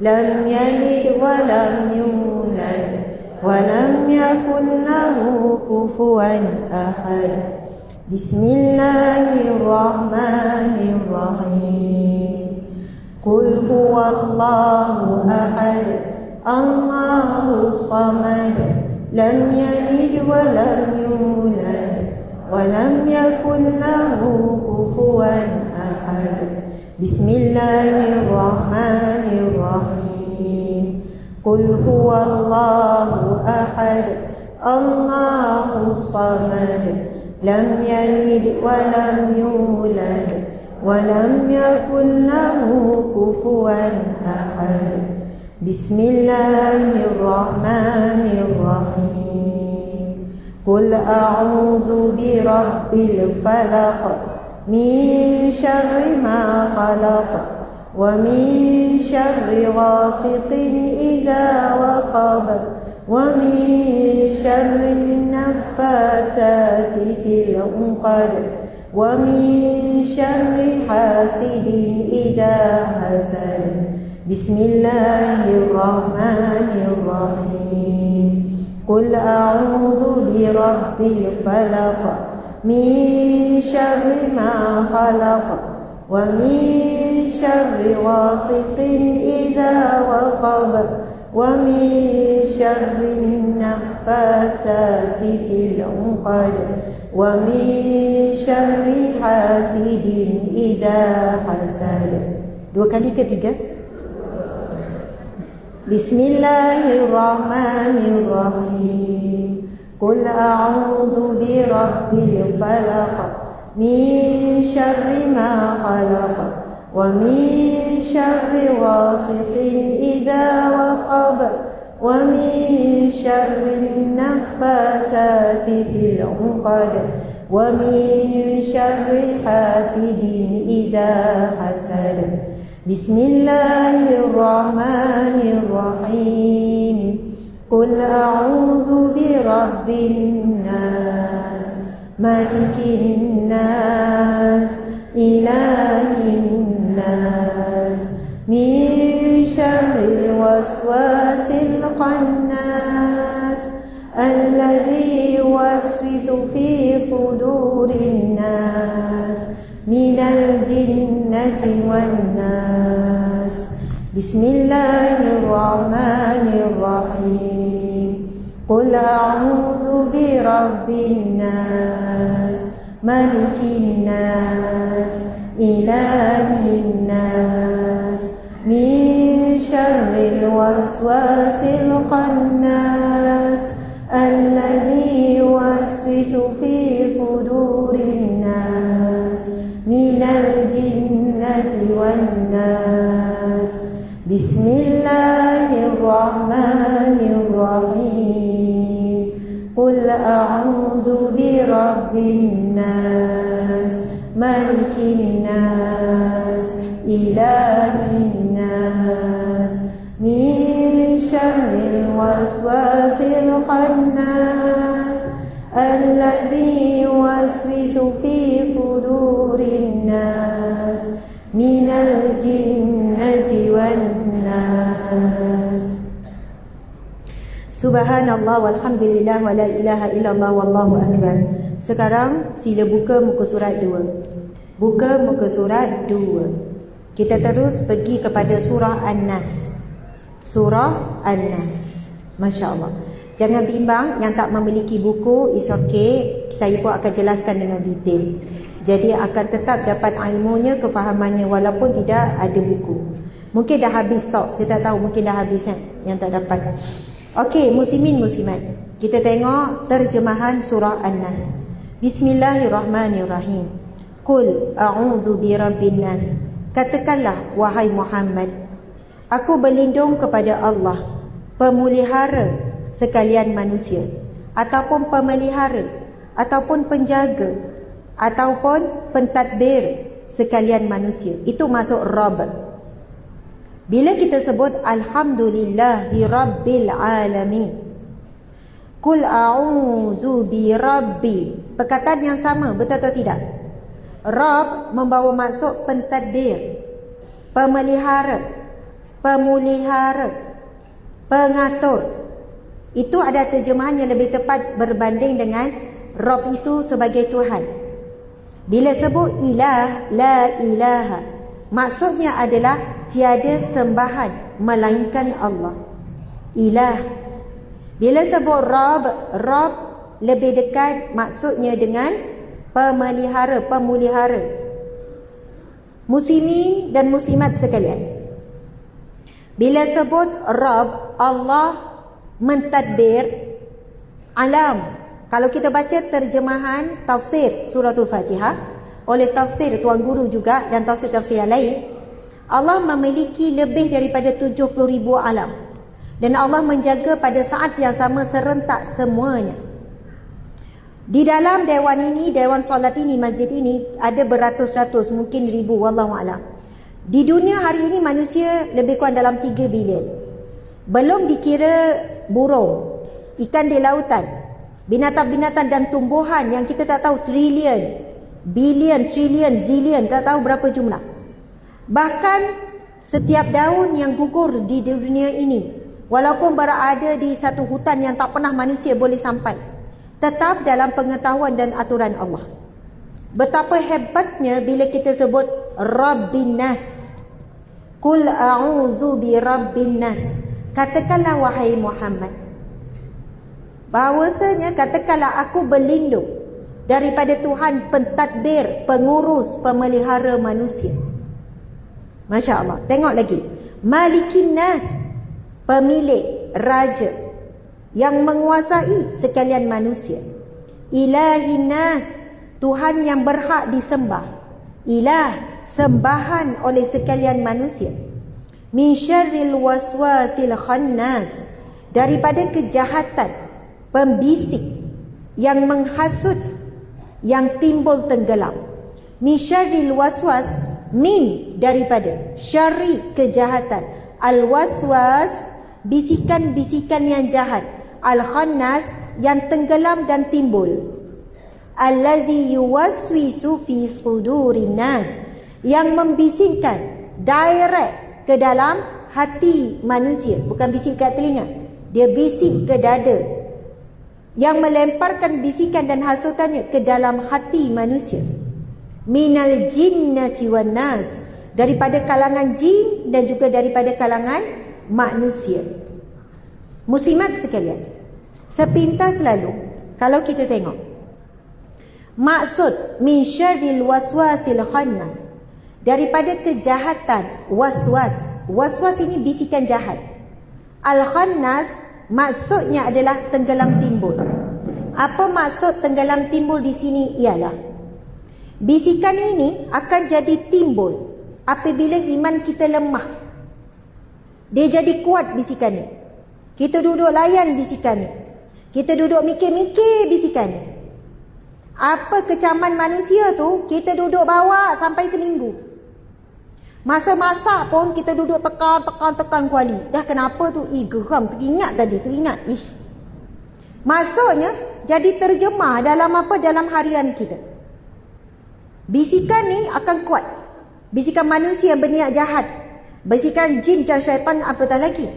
Lam yalid wa lam yulad wa lam yakul lahu kufuwan ahad. Bismillahirrahmanirrahim. Qul huwallahu ahad. Allahus samad. Lam yalid wa lam yulad wa lam yakul lahu kufuwan ahad. Bismillahirrahmanirrahim. Qul huwallahu ahad. Allahus samad. Lam yalid wa lam yulad wa lam yakul lahu kufuwan ahad. Bismillahirrahmanirrahim. Qul a'udzu birabbil falaq min syarri ma khalaq wa min syarri ghasiqin idza waqab wa min syarri naffatsati fil 'uqad wa min syarri hasidin idza hasad. Bismillahirrahmanirrahim. Qul a'udzu birabbil falaq min syarri ma khalaq wa min syarri ghasiqin idza waqab wa min syarri naffatsati fil 'uqad wa min syarri hasidin idza hasad. 2 kali ketiga. Bismillahirrahmanirrahim. Qul a'udzu birabbil falaq min syarri ma khalaq wa min syarri ghasiqin idza waqab wa min syarri naffatsati fil 'uqad wa min syarri hasidin idza hasad. Bismillahirrahmanirrahim. Qul a'udzu birabbin nas, malikin nas, ilahin nas, min syarril waswasil khannas, alladzi yuwaswisu fi sudurin nas, minal jinnati wan nas. Bismillahirrahmanirrahim. Qul a'udzu birabbin nas, malikin nas, ilahin nas, min syarril waswasil khannas, alladhi yuwaswisu fi sudurin nas, minal jinnati wan nas. Bismillahirrahmanirrahim. Qul a'udzu birabbin nas, malikin nas, ilahin nas, min syarril waswasil khannas, alladzi yuwaswisu fi sudurin nas, minal jinnati wan nas. Subhanallah walhamdulillah wa la ilaha illallah wallahu akbar. Sekarang sila buka muka surat 2. Buka muka surat 2. Kita terus pergi kepada surah An-Nas. Surah An-Nas. Masya-Allah. Jangan bimbang yang tak memiliki buku, is okay. Saya pun akan jelaskan dengan detail. Jadi akan tetap dapat ilmunya, kefahamannya walaupun tidak ada buku. Mungkin dah habis stok, saya tak tahu, mungkin dah habis yang tak dapat. Okey, muslimin muslimat. Kita tengok terjemahan surah An-Nas. Bismillahirrahmanirrahim. Qul a'udzu birabbin nas. Katakanlah wahai Muhammad, aku berlindung kepada Allah, pemulihara sekalian manusia, ataupun pemelihara, ataupun penjaga, ataupun pentadbir sekalian manusia. Itu masuk Rabb. Bila kita sebut alhamdulillahi rabbil alamin, qul a'udzu bi rabbi, perkataan yang sama, betul atau tidak? Rabb membawa maksud pentadbir, pemelihara, pemulihara, pengatur. Itu ada terjemahan yang lebih tepat berbanding dengan Rabb itu sebagai Tuhan. Bila sebut ilah, la ilaha, maksudnya adalah tiada sembahan melainkan Allah. Ilah. Bila sebut Rabb lebih dekat maksudnya dengan pemelihara, pemulihara. Muslimin dan muslimat sekalian, bila sebut Rabb, Allah mentadbir alam. Kalau kita baca terjemahan tafsir suratul Fatihah oleh tafsir Tuan Guru juga dan tafsir-tafsir yang lain, Allah memiliki lebih daripada 70,000 alam. Dan Allah menjaga pada saat yang sama serentak semuanya. Di dalam dewan ini, dewan solat ini, masjid ini, ada beratus-ratus, mungkin ribu, wallahu a'lam. Di dunia hari ini manusia lebih kurang dalam 3 bilion. Belum dikira burung, ikan di lautan, binatang-binatang dan tumbuhan yang kita tak tahu trilion, bilion, trilion, zilion, tak tahu berapa jumlah. Bahkan setiap daun yang gugur di dunia ini, walaupun berada di satu hutan yang tak pernah manusia boleh sampai, tetap dalam pengetahuan dan aturan Allah. Betapa hebatnya bila kita sebut Rabbin Nas. Qul a'udzu bi Rabbin Nas. Katakanlah wahai Muhammad, bahawasanya katakanlah aku berlindung daripada Tuhan pentadbir, pengurus, pemelihara manusia. Masya Allah. Tengok lagi. Malikin Nas, pemilik, raja yang menguasai sekalian manusia. Ilahin Nas, Tuhan yang berhak disembah. Ilah, sembahan oleh sekalian manusia. Min syarril waswasil khannas, daripada kejahatan pembisik yang menghasut, yang timbul tenggelam. Min syarril waswas, min daripada, syari kejahatan, al-waswas bisikan-bisikan yang jahat, al-khannas yang tenggelam dan timbul, allazi yuwaswisu fi sudurin nas, yang membisikkan direct ke dalam hati manusia, bukan bisik kat telinga, dia bisik ke dada, yang melemparkan bisikan dan hasutannya ke dalam hati manusia. Minal jinnati wan nas, daripada kalangan jin dan juga daripada kalangan manusia. Muslimat sekalian, sepintas lalu kalau kita tengok Maksud min syarril waswasil khannas, daripada kejahatan waswas. Waswas ini bisikan jahat. Al-khannas maksudnya adalah tenggelam timbul. Apa maksud tenggelam timbul di sini ialah bisikan ini akan jadi timbul apabila iman kita lemah. Dia jadi kuat bisikan ni. Kita duduk layan bisikan ni. Kita duduk mikir-mikir bisikan ni. Apa kecaman manusia tu kita duduk bawa sampai seminggu. Masa masak pun kita duduk tekan kuali. Dah kenapa tu? Geram, teringat tadi, teringat. Maksudnya jadi terjemah dalam apa? Dalam harian kita. Bisikan ni akan kuat. Bisikan manusia berniat jahat. Bisikan jin dan syaitan apatah lagi.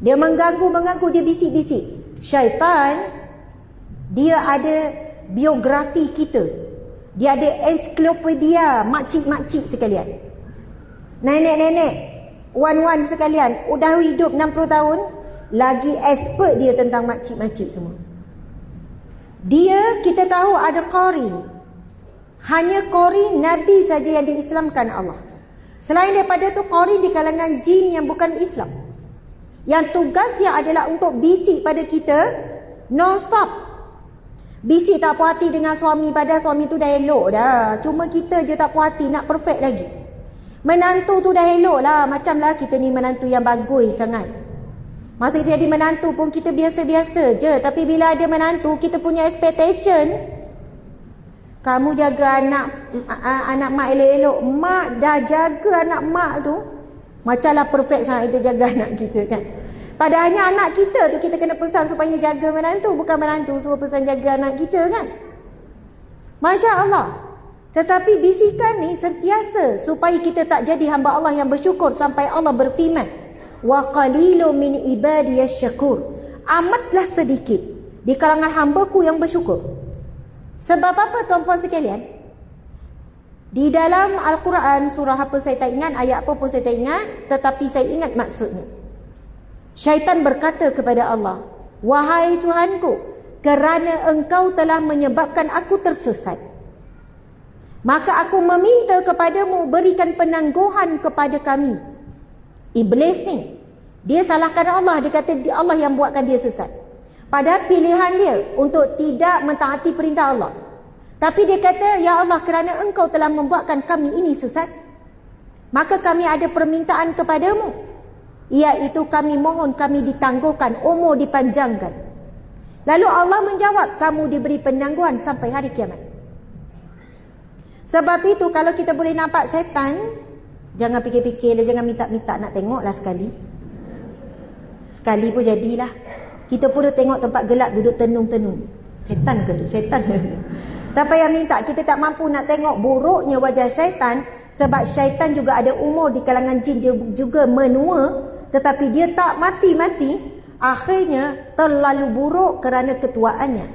Dia mengganggu, dia bisik-bisik. Syaitan, dia ada biografi kita. Dia ada ensiklopedia makcik-makcik sekalian. Nenek-nenek, wan-wan sekalian, dah hidup 60 tahun, lagi expert dia tentang makcik-makcik semua. Dia, kita tahu ada qari. Hanya qari Nabi saja yang diislamkan Allah. Selain daripada tu, qari di kalangan jin yang bukan Islam. Yang tugasnya adalah untuk bisik pada kita non-stop. Bisik tak puas hati dengan suami, padahal suami tu dah elok dah. Cuma kita je tak puas hati, nak perfect lagi. Menantu tu dah elok lah. Macamlah kita ni menantu yang bagus sangat. Masa kita jadi menantu pun kita biasa-biasa je. Tapi bila ada menantu, kita punya expectation. Kamu jaga anak mak elok-elok. Mak dah jaga anak mak tu. Macamlah perfect sangat kita jaga anak kita kan. Padahalnya anak kita tu kita kena pesan supaya jaga menantu. Bukan menantu suruh pesan jaga anak kita kan. Masya Allah. Tetapi bisikan ni sentiasa supaya kita tak jadi hamba Allah yang bersyukur. Sampai Allah berfirman, wa qalilun min ibadiyas syakur. Amatlah sedikit di kalangan hambaku yang bersyukur. Sebab apa tuan-puan sekalian? Di dalam Al-Quran, surah apa saya tak ingat, ayat apa pun saya tak ingat, tetapi saya ingat maksudnya. Syaitan berkata kepada Allah, wahai Tuhanku, kerana engkau telah menyebabkan aku tersesat, maka aku meminta kepadamu, berikan penangguhan kepada kami. Iblis ni, dia salahkan Allah. Dia kata Allah yang buatkan dia sesat. Padahal pilihan dia untuk tidak mentaati perintah Allah. Tapi dia kata, ya Allah, kerana engkau telah membuatkan kami ini sesat, maka kami ada permintaan kepadamu, iaitu kami mohon kami ditangguhkan, umur dipanjangkan. Lalu Allah menjawab, kamu diberi penangguhan sampai hari kiamat. Sebab itu kalau kita boleh nampak setan, jangan fikir-fikir, jangan minta-minta nak tengok lah sekali. Sekali pun jadilah. Kita pun tengok tempat gelap duduk tenung-tenung. Setan ke tu? Setan ke tu? Tak payah minta, kita tak mampu nak tengok buruknya wajah syaitan. Sebab syaitan juga ada umur di kalangan jin, dia juga menua. Tetapi dia tak mati-mati. Akhirnya terlalu buruk kerana ketuaannya.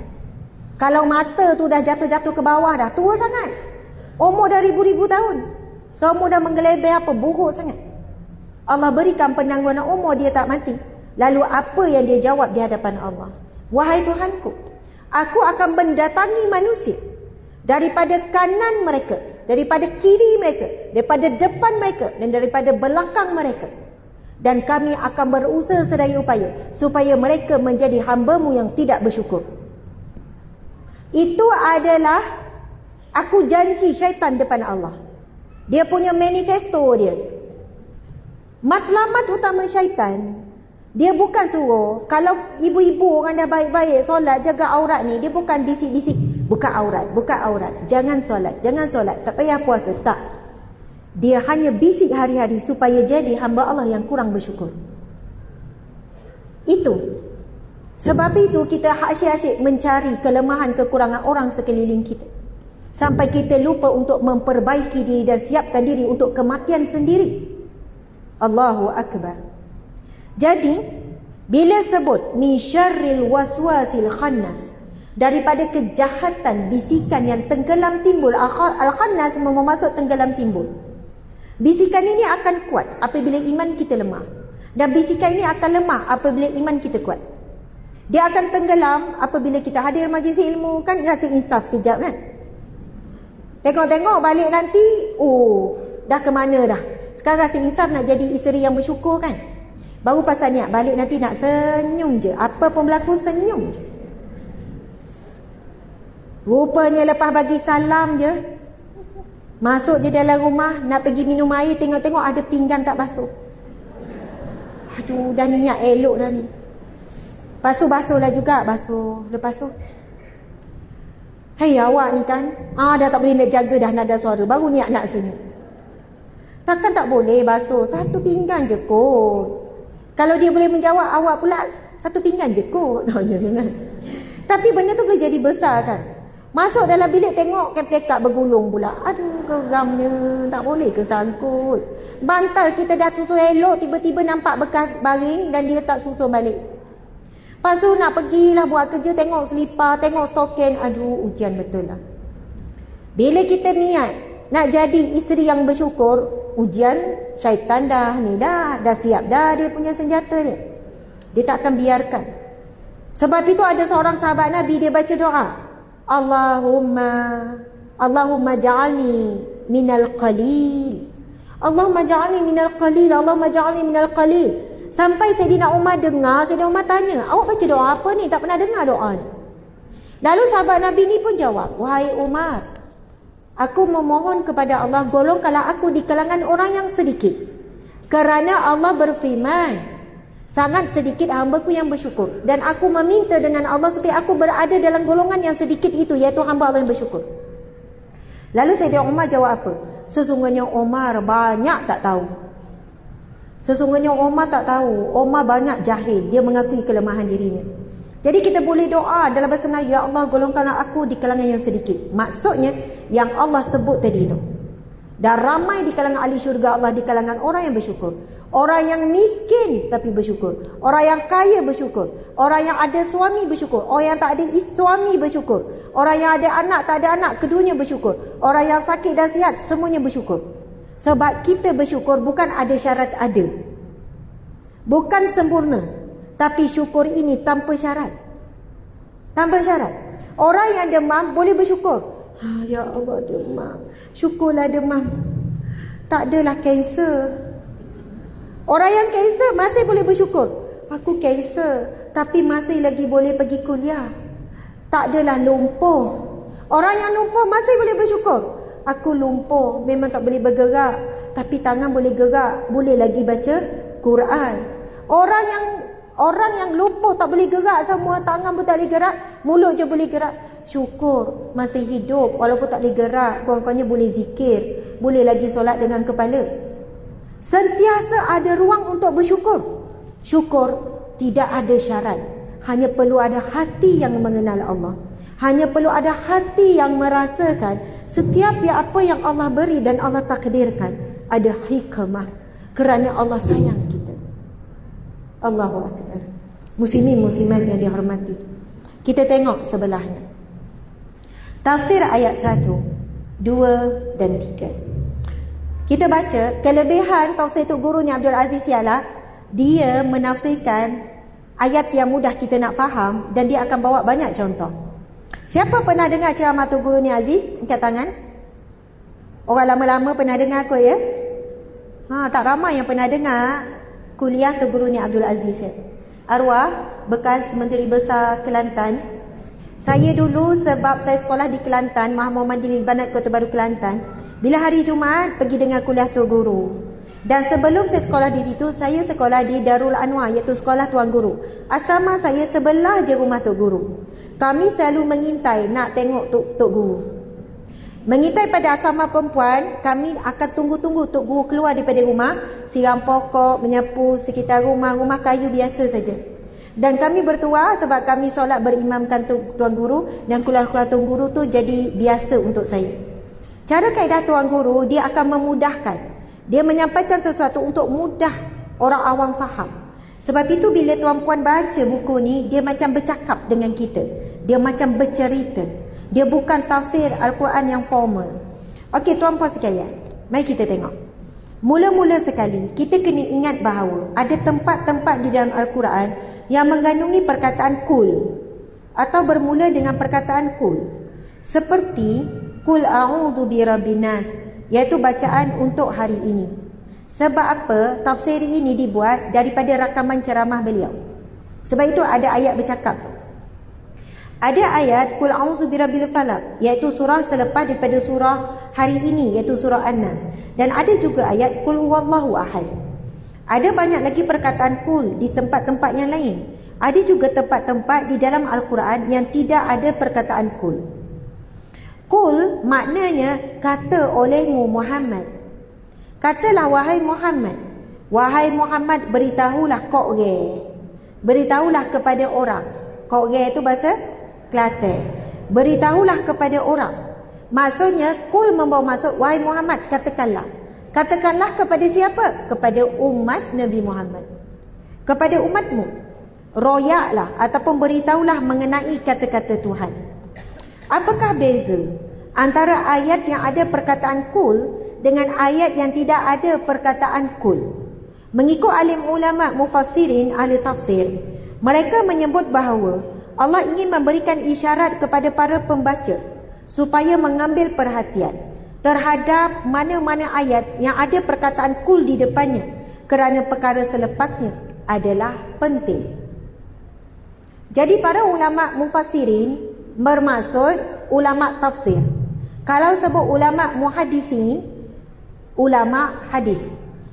Kalau mata tu dah jatuh-jatuh ke bawah, dah tua sangat. Umur dah ribu-ribu tahun. Semua dah menggelebih apa, buruk sangat. Allah berikan penangguhan umur, dia tak mati. Lalu apa yang dia jawab di hadapan Allah? Wahai Tuhanku, aku akan mendatangi manusia daripada kanan mereka, daripada kiri mereka, daripada depan mereka, dan daripada belakang mereka. Dan kami akan berusaha sedaya upaya supaya mereka menjadi hamba-Mu yang tidak bersyukur. Itu adalah aku janji syaitan depan Allah. Dia punya manifesto dia. Matlamat utama syaitan, dia bukan suruh, kalau ibu-ibu orang dah baik-baik solat, jaga aurat ni, dia bukan bisik-bisik, buka aurat, jangan solat, tak payah puasa, tak. Dia hanya bisik hari-hari supaya jadi hamba Allah yang kurang bersyukur. Itu. Sebab itu kita asyik-asyik mencari kelemahan, kekurangan orang sekeliling kita. Sampai kita lupa untuk memperbaiki diri dan siapkan diri untuk kematian sendiri. Allahu Akbar. Jadi, bila sebut min syarril waswasil khannas, daripada kejahatan bisikan yang tenggelam timbul, al-khannas bermaksud tenggelam timbul. Bisikan ini akan kuat apabila iman kita lemah, dan bisikan ini akan lemah apabila iman kita kuat. Dia akan tenggelam apabila kita hadir majlis ilmu, kan rasa insaf sekejap kan. Tengok-tengok balik nanti, dah ke mana dah. Sekarang rasa insaf nak jadi isteri yang bersyukur kan. Baru pasal niat balik nanti nak senyum je. Apa pun berlaku senyum je. Rupanya lepas bagi salam je, masuk je dalam rumah, nak pergi minum air, tengok-tengok ada pinggan tak basuh. Aduh, dah niat elok dah ni. Basuh-basuh lah juga, basuh. Lepas tu, hei awak ni kan, dah tak boleh nak jaga dah nada suara, baru niat nak senyum. Takkan tak boleh basuh, satu pinggan je kot. Kalau dia boleh menjawab, awak pula satu pinggan je kot. Tapi benda tu boleh jadi besar kan. Masuk dalam bilik tengok keplekat bergulung pula. Aduh, geramnya, tak boleh ke sangkut. Bantal kita dah susun elok, tiba-tiba nampak bekas baring dan dia tak susun balik. Lepas tu nak pergilah buat kerja, tengok selipar, tengok stokin. Aduh, ujian betul lah. Bila kita niat nak jadi isteri yang bersyukur, ujian syaitan dah siap dah dia punya senjata dia. Dia tak akan biarkan. Sebab itu ada seorang sahabat Nabi, dia baca doa, Allahumma ja'alni minal qalil. Allahumma ja'alni minal qalil. Allahumma ja'alni minal qalil. Sampai Sayyidina Umar dengar, Sayyidina Umar tanya, awak baca doa apa ni? Tak pernah dengar doa ni. Lalu sahabat Nabi ni pun jawab, wahai Umar, aku memohon kepada Allah, golongkanlah aku di kalangan orang yang sedikit. Kerana Allah berfirman, sangat sedikit hamba-Ku yang bersyukur. Dan aku meminta dengan Allah supaya aku berada dalam golongan yang sedikit itu, iaitu hamba Allah yang bersyukur. Lalu Sayyidina Umar jawab apa? Sesungguhnya Umar banyak tak tahu. Sesungguhnya Umar tak tahu. Umar banyak jahil. Dia mengakui kelemahan dirinya. Jadi kita boleh doa dalam bahasa Melayu, ya Allah golongkanlah aku di kalangan yang sedikit. Maksudnya yang Allah sebut tadi itu. Dan ramai di kalangan ahli syurga Allah, di kalangan orang yang bersyukur. Orang yang miskin tapi bersyukur. Orang yang kaya bersyukur. Orang yang ada suami bersyukur. Orang yang tak ada suami bersyukur. Orang yang ada anak tak ada anak, keduanya bersyukur. Orang yang sakit dan sihat, semuanya bersyukur. Sebab kita bersyukur bukan ada syarat ada. Bukan sempurna. Tapi syukur ini tanpa syarat. Tanpa syarat. Orang yang demam boleh bersyukur. Ya Allah demam. Syukurlah demam. Tak adalah kanser. Orang yang kanser masih boleh bersyukur. Aku kanser tapi masih lagi boleh pergi kuliah. Tak adalah lumpuh. Orang yang lumpuh masih boleh bersyukur. Aku lumpuh, memang tak boleh bergerak, tapi tangan boleh gerak, boleh lagi baca Quran. Orang yang lumpuh tak boleh gerak, semua tangan pun tak boleh gerak, mulut je boleh gerak. Syukur masih hidup walaupun tak boleh gerak, kurang-kurangnya boleh zikir, boleh lagi solat dengan kepala. Sentiasa ada ruang untuk bersyukur. Syukur tidak ada syarat, hanya perlu ada hati yang mengenal Allah. Hanya perlu ada hati yang merasakan setiap apa yang Allah beri dan Allah takdirkan ada hikmah, kerana Allah sayang kita. Allahu Akbar. Muslimin muslimat yang dihormati, kita tengok sebelahnya. Tafsir ayat 1, 2 dan 3. Kita baca kelebihan tafsir Tok Guru ni Abdul Aziz ialah dia menafsirkan ayat yang mudah kita nak faham dan dia akan bawa banyak contoh. Siapa pernah dengar ceramah Tok Guru ni Aziz? Angkat tangan. Orang lama-lama pernah dengar kot ya? Tak ramai yang pernah dengar kuliah Tok Guru ni Abdul Aziz ya? Arwah bekas Menteri Besar Kelantan. Saya dulu sebab saya sekolah di Kelantan, Muhammadiyah Banat Kota Baru Kelantan. Bila hari Jumaat pergi dengar kuliah Tok Guru. Dan sebelum saya sekolah di situ, saya sekolah di Darul Anwar, iaitu sekolah Tuan Guru. Asrama saya sebelah je rumah Tok Guru. Kami selalu mengintai nak tengok Tok Guru. Mengintai pada asrama perempuan, kami akan tunggu-tunggu Tok Guru keluar daripada rumah, siram pokok, menyapu sekitar rumah kayu biasa saja. Dan kami bertuah sebab kami solat berimamkan Tuan Guru, dan keluar-keluar Tuan Guru tu jadi biasa untuk saya. Cara kaedah Tuan Guru, dia akan memudahkan. Dia menyampaikan sesuatu untuk mudah orang awam faham. Sebab itu bila Tuan Puan baca buku ni, dia macam bercakap dengan kita. Dia macam bercerita. Dia bukan tafsir Al-Quran yang formal. Okey Tuan Puan sekalian, mari kita tengok. Mula-mula sekali, kita kena ingat bahawa ada tempat-tempat di dalam Al-Quran yang mengandungi perkataan kul atau bermula dengan perkataan kul, seperti kul a'udzu birabbin nas, iaitu bacaan untuk hari ini. Sebab apa tafsir ini dibuat? Daripada rakaman ceramah beliau. Sebab itu ada ayat bercakap. Ada ayat kul a'udzu birabbil falaq, iaitu surah selepas daripada surah hari ini, iaitu surah An-Nas. Dan ada juga ayat kul huwallahu ahad. Ada banyak lagi perkataan kul di tempat-tempat yang lain. Ada juga tempat-tempat di dalam Al-Quran yang tidak ada perkataan kul. Kul maknanya kata olehmu Muhammad. Katalah wahai Muhammad. Wahai Muhammad, beritahulah kokge. Beritahulah kepada orang. Kokge itu bahasa Kelantan. Beritahulah kepada orang. Maksudnya kul membawa maksud wahai Muhammad, katakanlah. Katakanlah kepada siapa? Kepada umat Nabi Muhammad. Kepada umatmu. Royaklah ataupun beritahulah mengenai kata-kata Tuhan. Apakah beza antara ayat yang ada perkataan kul dengan ayat yang tidak ada perkataan kul? Mengikut alim ulama mufassirin ahli tafsir, mereka menyebut bahawa Allah ingin memberikan isyarat kepada para pembaca supaya mengambil perhatian terhadap mana-mana ayat yang ada perkataan kul di depannya, kerana perkara selepasnya adalah penting. Jadi para ulama mufassirin bermaksud ulama tafsir. Kalau sebut ulama muhaddisin, ulama hadis.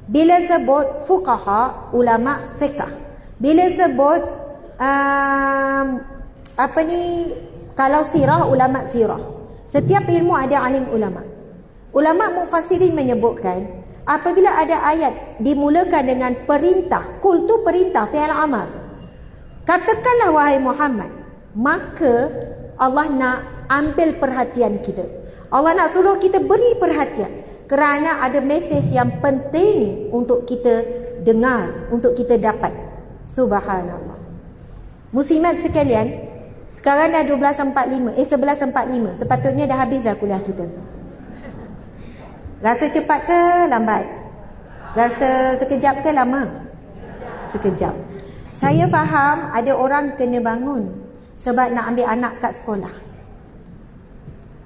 Bila sebut fuqaha, ulama fiqh. Bila sebut kalau sirah, ulama sirah. Setiap ilmu ada alim ulama. Ulama mufassirin menyebutkan apabila ada ayat dimulakan dengan perintah, kul tu perintah, fi'il amal. Katakanlah wahai Muhammad, maka Allah nak ambil perhatian kita. Allah nak suruh kita beri perhatian kerana ada mesej yang penting untuk kita dengar, untuk kita dapat. Subhanallah. Muslimat sekalian, sekarang dah 11.45. 11.45. Sepatutnya dah habis dah kuliah kita. Rasa cepat ke lambat? Rasa sekejap ke lama? Sekejap. Saya faham ada orang kena bangun sebab nak ambil anak kat sekolah.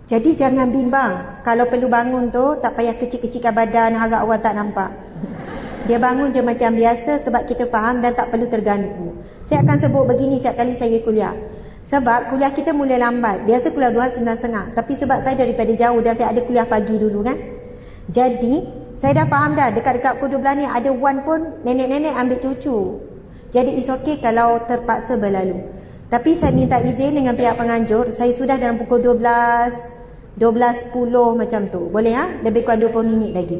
Jadi jangan bimbang. Kalau perlu bangun tu, tak payah kecil-kecilkan badan, harap orang tak nampak. Dia bangun je macam biasa sebab kita faham dan tak perlu terganggu. Saya akan sebut begini setiap kali saya kuliah. Sebab kuliah kita mula lambat. Biasa kuliah 9.30. Tapi sebab saya daripada jauh dan saya ada kuliah pagi dulu kan. Jadi, saya dah faham dah. Dekat-dekat pukul 12 ni ada wan pun nenek-nenek ambil cucu. Jadi it's okay kalau terpaksa berlalu. Tapi saya minta izin dengan pihak penganjur. Saya sudah dalam pukul 12.10 macam tu. Boleh ha? Lebih kurang 20 minit lagi.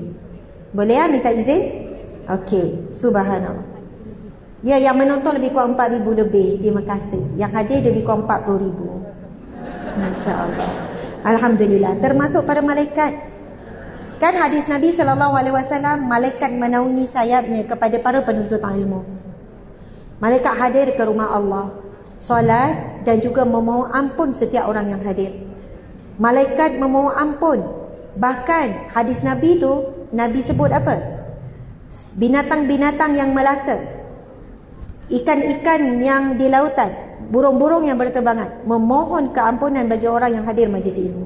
Boleh ha? Minta izin? Okey. Subhanallah. Ya, yang menonton lebih kurang 4,000 lebih. Terima kasih. Yang hadir lebih kurang 40,000. Masya Allah. Alhamdulillah. Termasuk para malaikat. Kan hadis Nabi SAW, malaikat menaungi sayapnya kepada para penuntut ilmu. Malaikat hadir ke rumah Allah, solat dan juga memohon ampun setiap orang yang hadir. Malaikat memohon ampun. Bahkan hadis Nabi tu, Nabi sebut apa? Binatang-binatang yang melata, ikan-ikan yang di lautan, burung-burung yang berterbangan, memohon keampunan bagi orang yang hadir majlis ilmu.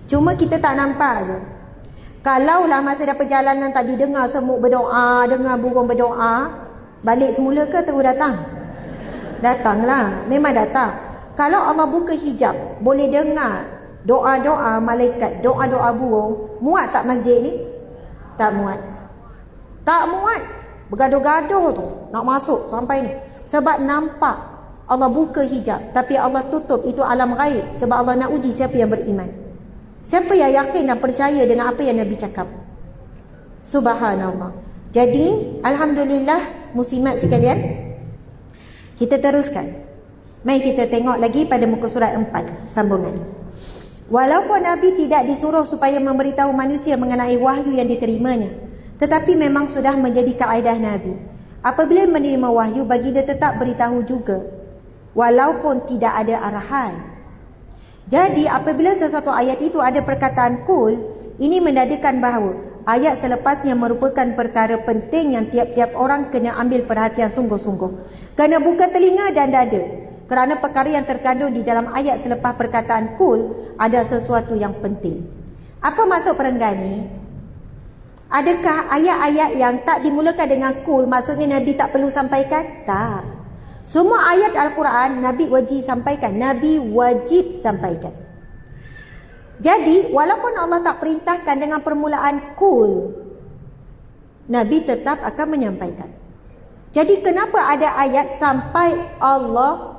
Cuma kita tak nampak je. Kalaulah masa dah perjalanan tadi dengar semut berdoa, dengar burung berdoa, balik semula ke terus datang? Datanglah, memang datang. Kalau Allah buka hijab, boleh dengar doa-doa malaikat, doa-doa burung. Muat tak masjid ni? Tak muat. Tak muat. Bergaduh-gaduh tu nak masuk sampai ni. Sebab nampak Allah buka hijab, tapi Allah tutup, itu alam ghaib. Sebab Allah nak uji siapa yang beriman, siapa yang yakin dan percaya dengan apa yang Nabi cakap. Subhanallah. Jadi alhamdulillah muslimat sekalian, kita teruskan. Mari kita tengok lagi pada muka surat 4 sambungan. Walaupun Nabi tidak disuruh supaya memberitahu manusia mengenai wahyu yang diterimanya, tetapi memang sudah menjadi kaedah Nabi. Apabila menerima wahyu, bagi dia tetap beritahu juga, walaupun tidak ada arahan. Jadi apabila sesuatu ayat itu ada perkataan kul, ini menandakan bahawa ayat selepasnya merupakan perkara penting yang tiap-tiap orang kena ambil perhatian sungguh-sungguh. Kena buka telinga dan dada, kerana perkara yang terkandung di dalam ayat selepas perkataan kul ada sesuatu yang penting. Apa maksud perenggan ni? Adakah ayat-ayat yang tak dimulakan dengan kul maksudnya Nabi tak perlu sampaikan? Tak. Semua ayat Al-Quran Nabi wajib sampaikan. Nabi wajib sampaikan. Jadi walaupun Allah tak perintahkan dengan permulaan kul, Nabi tetap akan menyampaikan. Jadi kenapa ada ayat sampai Allah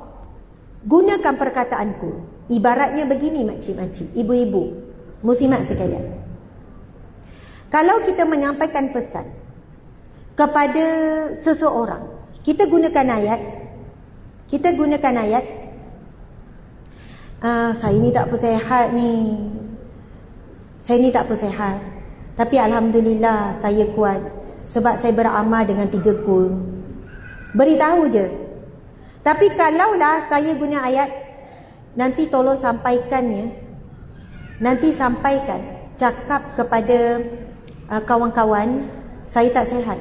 gunakan perkataan kul? Ibaratnya begini makcik-makcik, ibu-ibu, muslimat sekalian. Kalau kita menyampaikan pesan kepada seseorang, kita gunakan ayat. Saya ni tak bersihat ni. Tapi Alhamdulillah saya kuat sebab saya beramal dengan 3 kul. Beritahu je. Tapi kalaulah saya guna ayat, nanti tolong sampaikannya. Nanti sampaikan, cakap kepada kawan-kawan, saya tak sihat,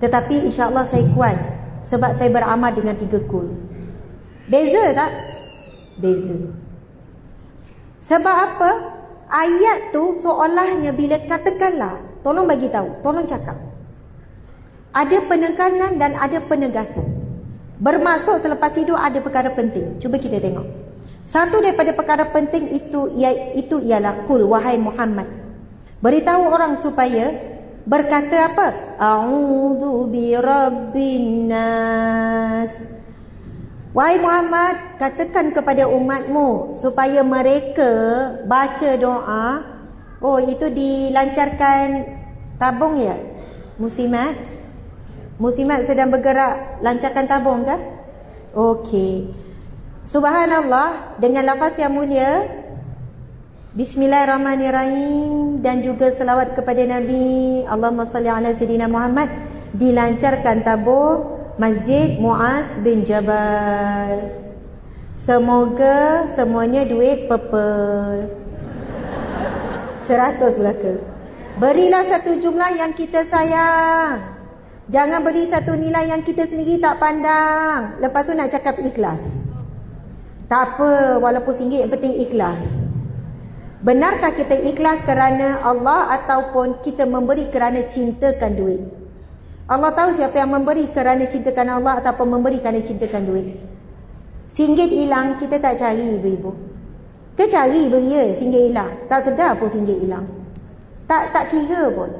tetapi insya-Allah saya kuat sebab saya beramal dengan 3 kul. Beza tak? Beza. Sebab apa? Ayat tu seolahnya bila katakanlah, tolong bagi tahu, tolong cakap, ada penekanan dan ada penegasan. Bermaksud selepas itu ada perkara penting. Cuba kita tengok. Satu daripada perkara penting itu ialah kul, wahai Muhammad, beritahu orang supaya berkata apa? A'udzu birabbin nas. Wahai Muhammad, katakan kepada umatmu supaya mereka baca doa. Oh, itu dilancarkan tabung ya? Muslimat? Muslimat sedang bergerak lancarkan tabung ke? Okey. Subhanallah, dengan lafaz yang mulia, Bismillahirrahmanirrahim, dan juga selawat kepada Nabi, Allahumma salli ala Sayyidina Muhammad, dilancarkan tabur Masjid Muaz bin Jabal. Semoga semuanya duit purple 100 belaka. Berilah satu jumlah yang kita sayang. Jangan beri satu nilai yang kita sendiri tak pandang. Lepas tu nak cakap ikhlas. Tak apa, walaupun RM1 yang penting ikhlas. Benarkah kita ikhlas kerana Allah ataupun kita memberi kerana cintakan duit? Allah tahu siapa yang memberi kerana cintakan Allah ataupun memberi kerana cintakan duit. RM1 hilang, kita tak cari ibu-ibu. Ke cari beri ya, RM1 hilang. Tak sedar pun RM1 hilang. Tak kira pun.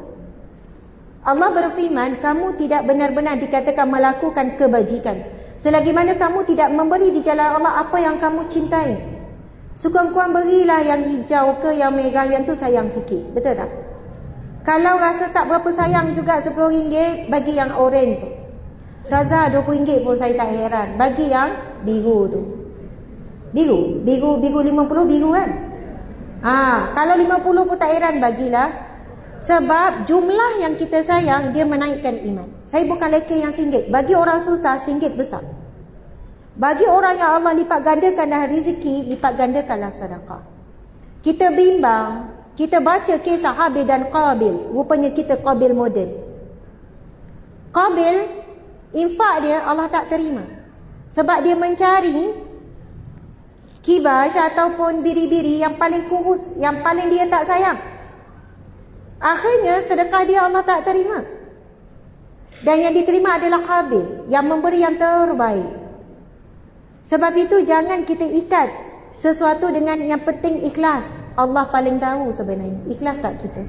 Allah berfirman, kamu tidak benar-benar dikatakan melakukan kebajikan selagi mana kamu tidak memberi di jalan Allah apa yang kamu cintai. Sekurang-kurang berilah yang hijau ke yang merah, yang tu sayang sikit. Betul tak? Kalau rasa tak berapa sayang juga RM10, bagi yang oren tu. Saza RM20 pun saya tak heran. Bagi yang biru tu. Biru 50 biru kan? Kalau 50 pun tak heran, bagilah. Sebab jumlah yang kita sayang, dia menaikkan iman. Saya bukan leka yang RM1. Bagi orang susah, RM1 besar. Bagi orang yang Allah lipat gandakanlah rezeki, lipat gandakanlah sedekah. Kita bimbang, kita baca kisah Habil dan Qabil. Rupanya kita Qabil moden. Qabil, infak dia Allah tak terima. Sebab dia mencari kibash ataupun biri-biri yang paling kurus, yang paling dia tak sayang. Akhirnya sedekah dia Allah tak terima. Dan yang diterima adalah Habil, yang memberi yang terbaik. Sebab itu jangan kita ikat sesuatu dengan yang penting ikhlas. Allah paling tahu sebenarnya ikhlas tak kita.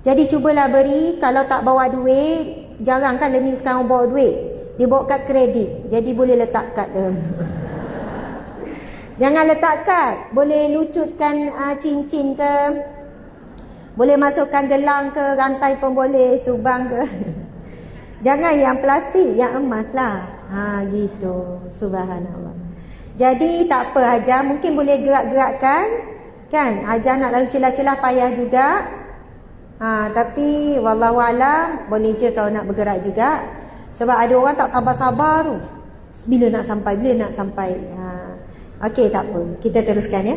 Jadi cubalah beri. Kalau tak bawa duit, jarang kan learning sekarang bawa duit, dia bawa kad kredit, jadi boleh letak kad dalam tu. Jangan letak kad. Boleh lucutkan cincin ke, boleh masukkan gelang ke, rantai pun boleh, subang ke. Jangan yang plastik, yang emas lah. Gitu. Subhanallah. Jadi tak apa, Hajar mungkin boleh gerak-gerakkan kan. Hajar nak lalu celah-celah payah juga. Tapi wallahualam boleh je kalau nak bergerak juga. Sebab ada orang tak sabar-sabar tu. Bila nak sampai. Okey, tak apa. Kita teruskan ya.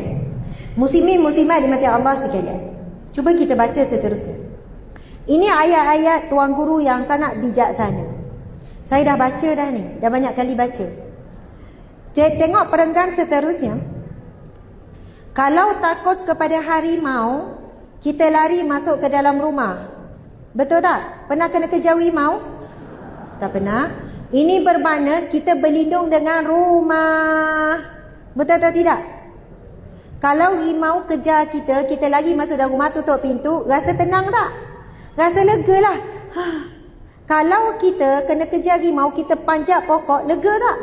Muslimin muslimat dimati Allah sekalian. Cuba kita baca seterusnya. Ini ayat-ayat Tuan Guru yang sangat bijaksana. Saya dah baca dah ni, dah banyak kali baca. Tengok perenggan seterusnya. Kalau takut kepada harimau, kita lari masuk ke dalam rumah. Betul tak? Pernah kena kejar harimau? Tak pernah. Ini bermakna kita berlindung dengan rumah. Betul atau tidak? Kalau harimau kejar kita, kita lari masuk dalam rumah, tutup pintu, rasa tenang tak? Rasa lega lah. Kalau kita kena kejar harimau, kita panjat pokok, lega tak?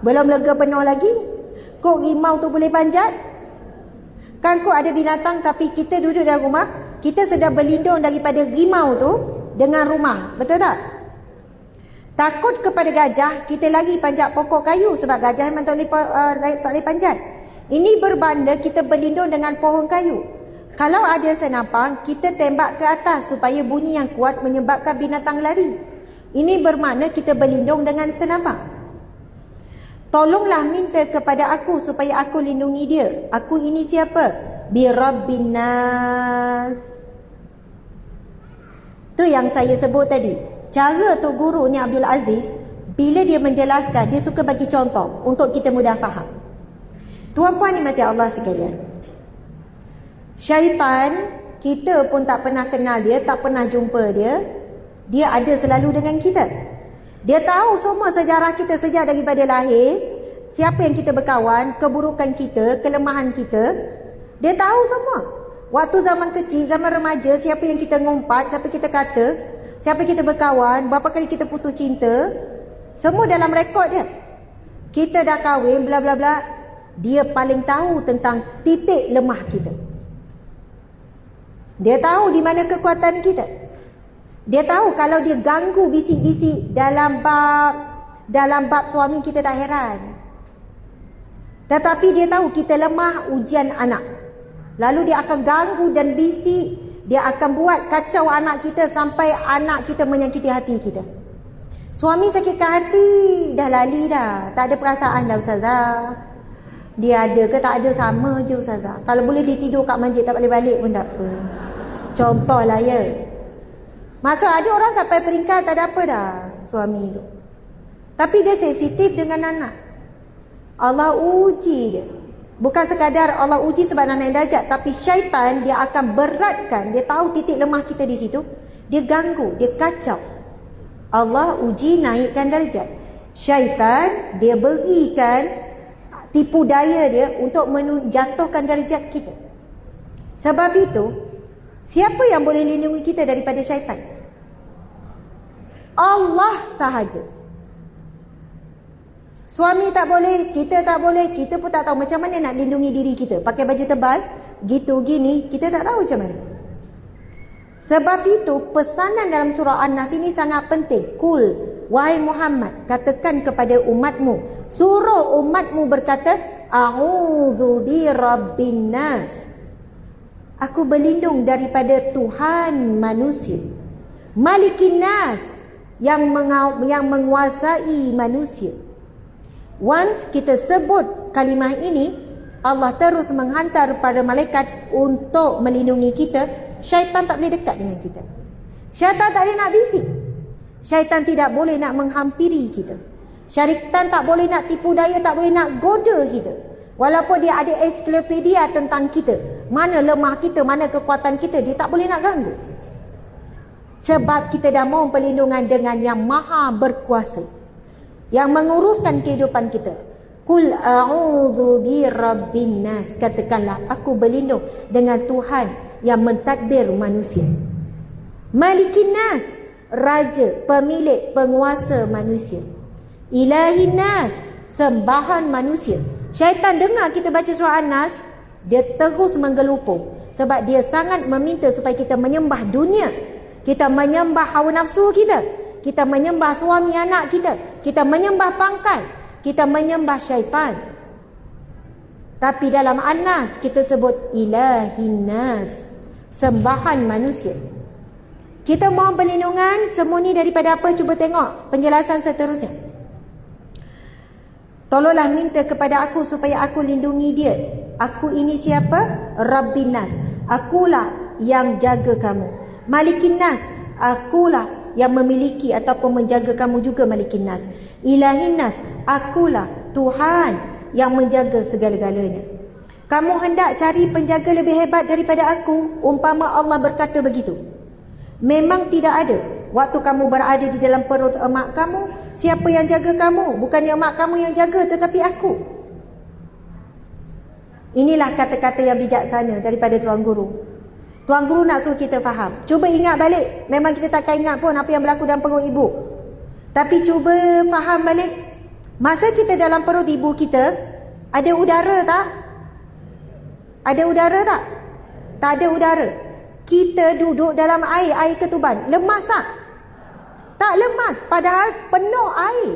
Belum lega penuh lagi. Kok harimau tu boleh panjat? Kan kok ada binatang tapi kita duduk dalam rumah, kita sedang berlindung daripada harimau tu dengan rumah. Betul tak? Takut kepada gajah, kita lagi panjat pokok kayu sebab gajah memang tak boleh panjat. Ini berbanda kita berlindung dengan pohon kayu. Kalau ada senapang, kita tembak ke atas supaya bunyi yang kuat menyebabkan binatang lari. Ini bermakna kita berlindung dengan senapang. Tolonglah minta kepada aku supaya aku lindungi dia. Aku ini siapa? Bi Rabbin Nas. Tu yang saya sebut tadi. Cara Tok Guru ni Abdul Aziz, bila dia menjelaskan, dia suka bagi contoh untuk kita mudah faham. Tuan-puan nikmati Allah sekalian, syaitan, kita pun tak pernah kenal dia, tak pernah jumpa dia. Dia ada selalu dengan kita. Dia tahu semua sejarah kita sejak daripada lahir, siapa yang kita berkawan, keburukan kita, kelemahan kita. Dia tahu semua. Waktu zaman kecil, zaman remaja, siapa yang kita ngumpat, siapa kita kata, siapa kita berkawan, berapa kali kita putus cinta, semua dalam rekod dia. Kita dah kahwin, bla bla bla. Dia paling tahu tentang titik lemah kita. Dia tahu di mana kekuatan kita. Dia tahu kalau dia ganggu bisik-bisik dalam bab suami, kita tak heran. Tetapi dia tahu kita lemah ujian anak. Lalu dia akan ganggu dan bisik. Dia akan buat kacau anak kita sampai anak kita menyakiti hati kita. Suami sakitkan hati, dah lali dah. Tak ada perasaan dah Ustazah. Dia ada ke tak ada, sama je Ustazah. Kalau boleh dia tidur kat masjid tak balik-balik pun tak apa. Contohlah ya. Maksud ada orang sampai peringkat tak ada apa dah suami tu. Tapi dia sensitif dengan anak. Allah uji dia. Bukan sekadar Allah uji sebab nak naik darjat, tapi syaitan dia akan beratkan. Dia tahu titik lemah kita di situ. Dia ganggu, dia kacau. Allah uji naikkan darjat. Syaitan dia berikan tipu daya dia untuk menjatuhkan darjat kita. Sebab itu, siapa yang boleh lindungi kita daripada syaitan? Allah sahaja. Suami tak boleh, kita tak boleh, kita pun tak tahu macam mana nak lindungi diri kita. Pakai baju tebal, gitu gini, kita tak tahu macam mana. Sebab itu, pesanan dalam surah An-Nas ini sangat penting. Kul, wahai Muhammad, katakan kepada umatmu. Suruh umatmu berkata, A'udhu bi Rabbin Nas. Aku berlindung daripada Tuhan manusia. Malikin Nas, yang menguasai manusia. Once kita sebut kalimah ini, Allah terus menghantar para malaikat untuk melindungi kita. Syaitan tak boleh dekat dengan kita. Syaitan tak boleh nak bisik. Syaitan tidak boleh nak menghampiri kita. Syaitan tak boleh nak tipu daya, tak boleh nak goda kita. Walaupun dia ada ensiklopedia tentang kita, mana lemah kita, mana kekuatan kita, dia tak boleh nak ganggu. Sebab kita dah mohon perlindungan dengan yang maha berkuasa, yang menguruskan kehidupan kita. Kul a'udhu bi Rabbin Nas. Katakanlah, aku berlindung dengan Tuhan yang mentadbir manusia. Malikin Nas, raja, pemilik, penguasa manusia. Ilahin Nas, sembahan manusia. Syaitan dengar kita baca surah An-Nas, dia terus menggelupung. Sebab dia sangat meminta supaya kita menyembah dunia. Kita menyembah hawa nafsu kita. Kita menyembah suami anak kita. Kita menyembah pangkat. Kita menyembah syaitan. Tapi dalam An-Nas kita sebut ilahin nas, sembahan manusia. Kita mohon perlindungan semua ni daripada apa? Cuba tengok penjelasan seterusnya. Tolonglah minta kepada aku supaya aku lindungi dia. Aku ini siapa? Rabbin Nas. Akulah yang jaga kamu. Malikin Nas, akulah yang memiliki ataupun menjaga kamu juga malikin nas. Ilahin nas, akulah Tuhan yang menjaga segala-galanya. Kamu hendak cari penjaga lebih hebat daripada aku, umpama Allah berkata begitu. Memang tidak ada. Waktu kamu berada di dalam perut emak kamu, siapa yang jaga kamu? Bukannya emak kamu yang jaga, tetapi aku. Inilah kata-kata yang bijaksana daripada Tuan Guru. Tuan Guru nak suruh kita faham. Cuba ingat balik. Memang kita takkan ingat pun apa yang berlaku dalam perut ibu. Tapi cuba faham balik. Masa kita dalam perut ibu kita, ada udara tak? Ada udara tak? Tak ada udara. Kita duduk dalam air ketuban. Lemas tak? Tak lemas. Padahal penuh air.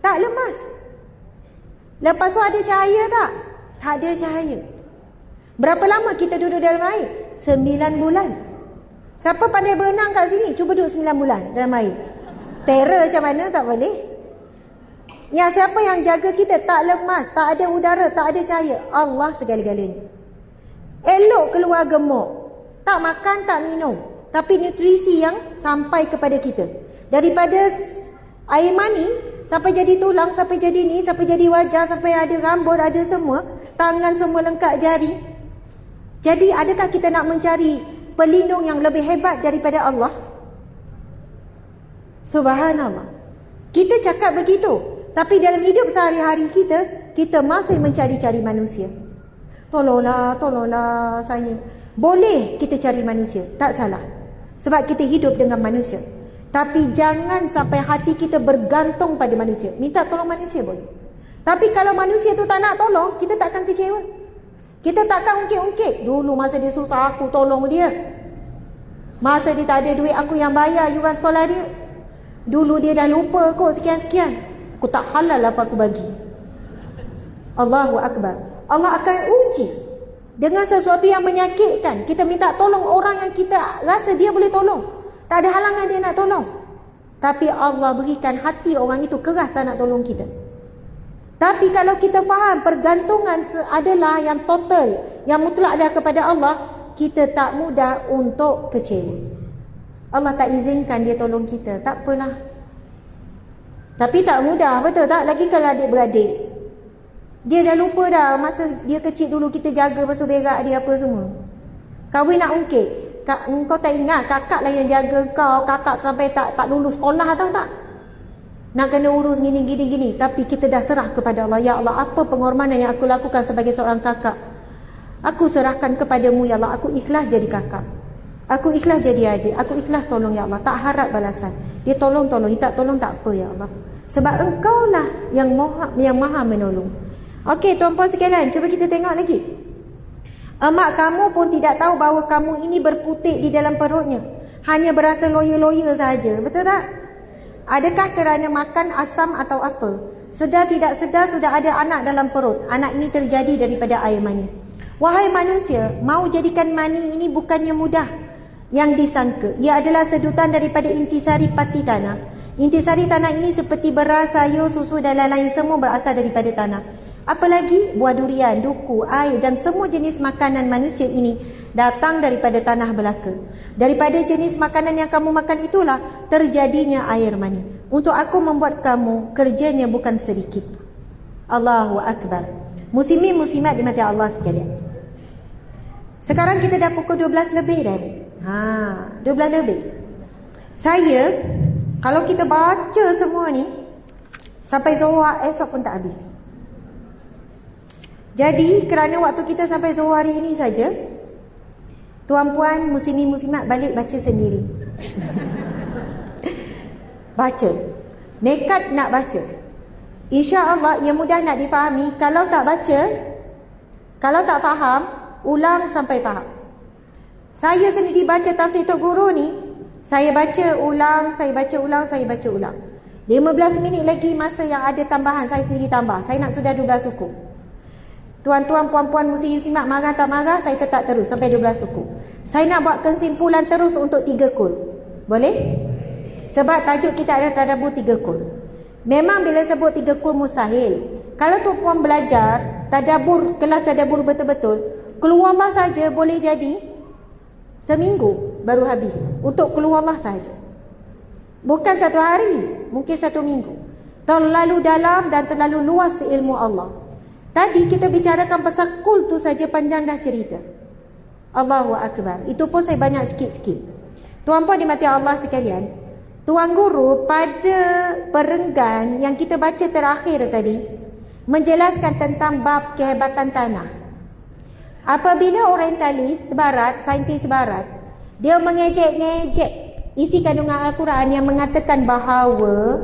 Tak lemas. Lepas tu ada cahaya tak? Tak ada cahaya. Berapa lama kita duduk dalam air? 9 bulan. Siapa pandai berenang kat sini? Cuba duduk 9 bulan dalam air. Terror macam mana? Tak boleh. Yang siapa yang jaga kita tak lemas, tak ada udara, tak ada cahaya? Allah segala-galanya. Elok keluar gemuk. Tak makan, tak minum. Tapi nutrisi yang sampai kepada kita. Daripada air mani, sampai jadi tulang, sampai jadi ni, sampai jadi wajah, sampai ada rambut, ada semua. Tangan semua lengkap jari. Jadi adakah kita nak mencari pelindung yang lebih hebat daripada Allah? Subhanallah. Kita cakap begitu. Tapi dalam hidup sehari-hari kita, kita masih mencari-cari manusia. Tolonglah saya. Boleh kita cari manusia, tak salah. Sebab kita hidup dengan manusia. Tapi jangan sampai hati kita bergantung pada manusia. Minta tolong manusia boleh. Tapi kalau manusia tu tak nak tolong, kita takkan kecewa. Kita takkan ungkit-ungkit. Dulu masa dia susah, aku tolong dia. Masa dia tak ada duit, aku yang bayar yuran sekolah dia. Dulu dia dah lupa kok sekian-sekian. Aku tak halal apa aku bagi. Allahu Akbar. Allah akan uji dengan sesuatu yang menyakitkan. Kita minta tolong orang yang kita rasa dia boleh tolong. Tak ada halangan dia nak tolong. Tapi Allah berikan hati orang itu keras tak nak tolong kita. Tapi kalau kita faham pergantungan adalah yang total, yang mutlak adalah kepada Allah, kita tak mudah untuk kecewa. Allah tak izinkan dia tolong kita, tak apalah. Tapi tak mudah, betul tak? Lagi kalau adik-beradik, dia dah lupa dah masa dia kecil dulu kita jaga basuh berak dia apa semua. Kahwin nak ungkit, kau tak ingat kakak lah yang jaga kau, kakak sampai tak lulus sekolah, tahu tak? Nak kena urus gini. Tapi kita dah serah kepada Allah. Ya Allah, apa pengorbanan yang aku lakukan sebagai seorang kakak, aku serahkan kepadamu ya Allah. Aku ikhlas jadi kakak, aku ikhlas jadi adik, aku ikhlas tolong ya Allah. Tak harap balasan. Dia tolong, dia tak tolong tak apa ya Allah. Sebab engkau lah yang maha menolong. Okey tuan-puan sekalian, cuba kita tengok lagi. Emak kamu pun tidak tahu bahawa kamu ini berputik di dalam perutnya. Hanya berasa loya-loya saja. Betul tak? Adakah kerana makan asam atau apa? Sedar tidak sedar sudah ada anak dalam perut. Anak ini terjadi daripada air mani. Wahai manusia, mau jadikan mani ini bukannya mudah yang disangka. Ia adalah sedutan daripada intisari pati tanah. Intisari tanah ini seperti beras, sayur, susu dan lain-lain semua berasal daripada tanah. Apalagi buah durian, duku, air dan semua jenis makanan manusia ini datang daripada tanah belaka. Daripada jenis makanan yang kamu makan itulah terjadinya air mani. Untuk aku membuat kamu, kerjanya bukan sedikit. Allahu Akbar. Muslimin muslimat dimati Allah sekalian. Sekarang kita dah pukul 12 lebih dah. 12 lebih. Saya, kalau kita baca semua ni, sampai Zuhur esok pun tak habis. Jadi kerana waktu kita sampai Zuhur hari ini saja, tuan-puan muslimin muslimat balik baca sendiri. Baca. Nekat nak baca. InsyaAllah ia mudah nak difahami. Kalau tak baca, kalau tak faham, ulang sampai faham. Saya sendiri baca tafsir Tok Guru ni, saya baca ulang, saya baca ulang, saya baca ulang. 15 minit lagi masa yang ada tambahan, saya sendiri tambah. Saya nak sudah 12 suku. Tuan-tuan, puan-puan, muslimin muslimat marah tak marah, saya tetap terus sampai 12 suku. Saya nak buat kesimpulan terus untuk 3 kul. Boleh? Sebab tajuk kita adalah tadabbur 3 kul. Memang bila sebut 3 kul mustahil. Kalau tuan-puan belajar tadabbur, kelas tadabbur betul-betul, keluar saja boleh jadi seminggu. baru habis. Untuk keluarlah sahaja. Bukan satu hari, mungkin satu minggu. Terlalu dalam dan terlalu luas ilmu Allah. Tadi kita bicarakan pasal kul tu saja panjang dah cerita. Allahu Akbar. Itu pun saya banyak sikit-sikit. Tuan-puan dimati Allah sekalian, Tuan Guru pada perenggan yang kita baca terakhir tadi menjelaskan tentang bab kehebatan tanah. Apabila orientalis barat, saintis barat, dia mengejek-ngejek isi kandungan Al-Quran yang mengatakan bahawa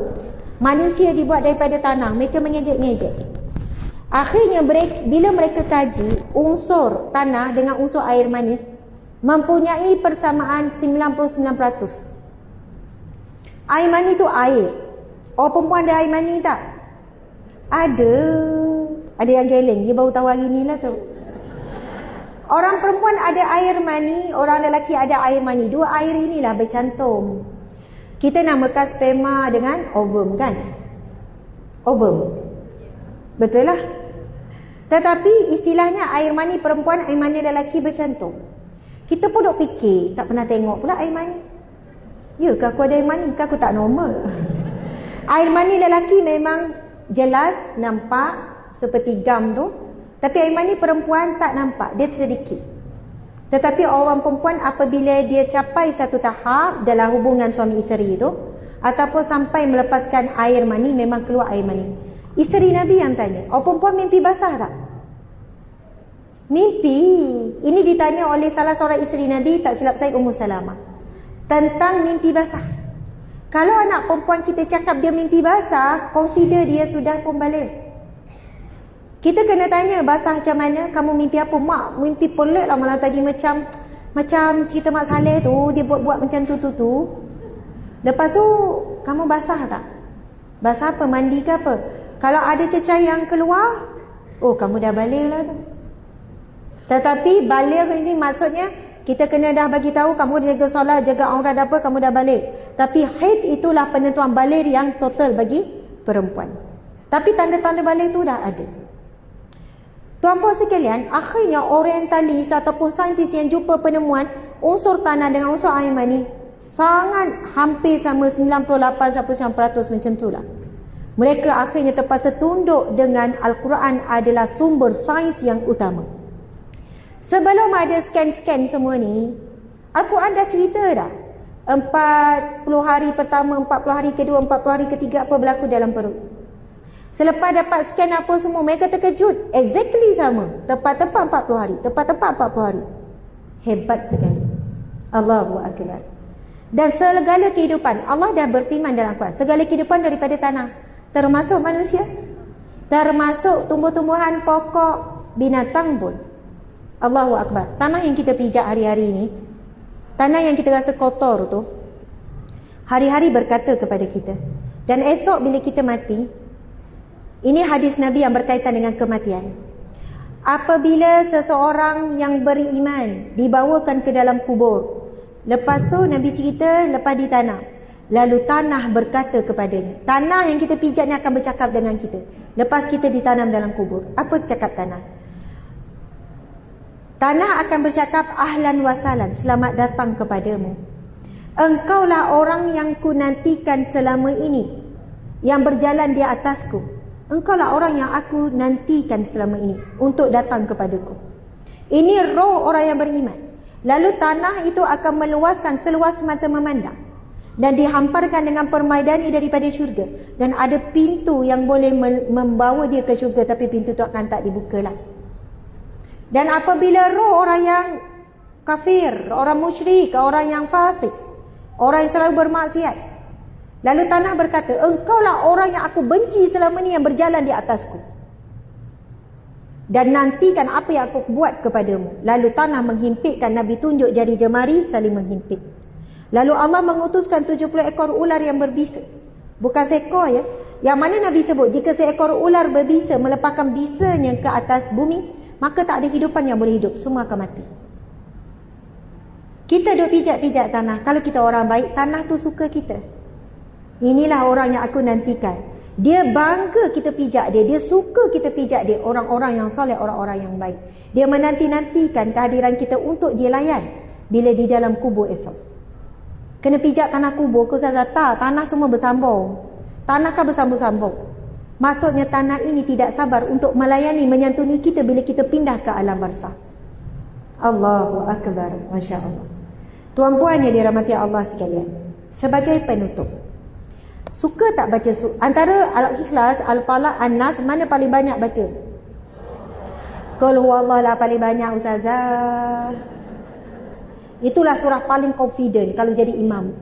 manusia dibuat daripada tanah, mereka mengejek-ngejek. Akhirnya bila mereka kaji unsur tanah dengan unsur air mani mempunyai persamaan 99%. Air mani tu air. Oh, perempuan ada air mani tak? Ada. Ada yang geleng, dia baru tahu hari ni lah tu. Orang perempuan ada air mani, orang lelaki ada air mani. Dua air inilah bercantum. Kita namakan sperma dengan ovum kan? Ovum. Betul lah. Tetapi istilahnya air mani perempuan, air mani lelaki bercantum. Kita pun duk fikir, tak pernah tengok pula air mani. Ya ke aku ada air mani? Ke aku tak normal? Air mani lelaki memang jelas nampak seperti gam tu. Tapi air mani perempuan tak nampak, dia sedikit. Tetapi orang perempuan apabila dia capai satu tahap dalam hubungan suami isteri itu, ataupun sampai melepaskan air mani, memang keluar air mani. Isteri Nabi yang tanya, orang perempuan mimpi basah tak? Mimpi. Ini ditanya oleh salah seorang isteri Nabi, tak silap saya Ummu Salamah, tentang mimpi basah. Kalau anak perempuan kita cakap dia mimpi basah, consider dia sudah pun balik. Kita kena tanya, basah macam mana? Kamu mimpi apa? Mak, mimpi pelik lah malam tadi macam cerita Mak Saleh tu, dia buat-buat macam tu. Lepas tu, kamu basah tak? Basah apa? Mandi ke apa? Kalau ada cecair yang keluar, oh kamu dah balik lah tu. Tetapi balik ini maksudnya, kita kena dah bagi tahu kamu jaga solat, jaga aurat apa, kamu dah balik. Tapi haid itulah penentuan balik yang total bagi perempuan. Tapi tanda-tanda balik tu dah ada. Tuan-puan sekalian, akhirnya orientalis ataupun saintis yang jumpa penemuan unsur tanah dengan unsur air mani sangat hampir sama 98-99% macam itulah. Mereka akhirnya terpaksa tunduk dengan Al-Quran adalah sumber sains yang utama. Sebelum ada scan-scan semua ni, Al-Quran dah cerita dah. 40 hari pertama, 40 hari kedua, 40 hari ketiga apa berlaku dalam perut. Selepas dapat scan apa semua, mereka terkejut. Exactly sama. Tepat-tepat 40 hari. Tepat-tepat 40 hari. Hebat sekali. Allahu Akbar. Dan segala kehidupan, Allah dah berfirman dalam Al-Quran, segala kehidupan daripada tanah. Termasuk manusia. Termasuk tumbuh-tumbuhan, pokok, binatang pun. Allahu Akbar. Tanah yang kita pijak hari-hari ini, tanah yang kita rasa kotor tu, hari-hari berkata kepada kita. Dan esok bila kita mati, ini hadis Nabi yang berkaitan dengan kematian. Apabila seseorang yang beriman dibawakan ke dalam kubur, lepas tu Nabi cerita lepas di tanah, lalu tanah berkata kepadanya. Tanah yang kita pijak ni akan bercakap dengan kita lepas kita ditanam dalam kubur. Apa cakap tanah? Tanah akan bercakap, ahlan wa sahlan, selamat datang kepadamu. Engkaulah orang yang ku nantikan selama ini, yang berjalan di atasku. Engkaulah orang yang aku nantikan selama ini untuk datang kepadaku. Ini roh orang yang beriman. Lalu tanah itu akan meluaskan seluas mata memandang dan dihamparkan dengan permaidani daripada syurga. Dan ada pintu yang boleh membawa dia ke syurga, tapi pintu itu akan tak dibuka lah. Dan apabila roh orang yang kafir, orang musyrik, orang yang fasik, orang yang selalu bermaksiat, lalu tanah berkata, engkaulah orang yang aku benci selama ni yang berjalan di atasku. Dan nantikan apa yang aku buat kepadamu. Lalu tanah menghimpitkan, Nabi tunjuk jari jemari saling menghimpit. Lalu Allah mengutuskan 70 ekor ular yang berbisa. Bukan seekor ya. Yang mana Nabi sebut, jika seekor ular berbisa melepaskan bisanya ke atas bumi, maka tak ada kehidupan yang boleh hidup. Semua akan mati. Kita duk pijak-pijak tanah. Kalau kita orang baik, tanah tu suka kita. Inilah orang yang aku nantikan. Dia bangga kita pijak dia. Dia suka kita pijak dia. Orang-orang yang soleh, orang-orang yang baik. Dia menanti-nantikan kehadiran kita untuk dia layan. bila di dalam kubur esok. Kena pijak tanah kubur ke Ustazah? Tak, tanah semua bersambung. Tanah kan bersambung-sambung. Maksudnya tanah ini tidak sabar untuk melayani, menyantuni kita bila kita pindah ke alam barzah. Allahu Akbar, Masya Allah. Tuan-puan yang dirahmati Allah sekalian, sebagai penutup, suka tak baca antara Al-Ikhlas, Al-Falaq, An-Nas, mana paling banyak baca? Qul huwallahu lah paling banyak Ustazah. Itulah surah paling confident kalau jadi imam.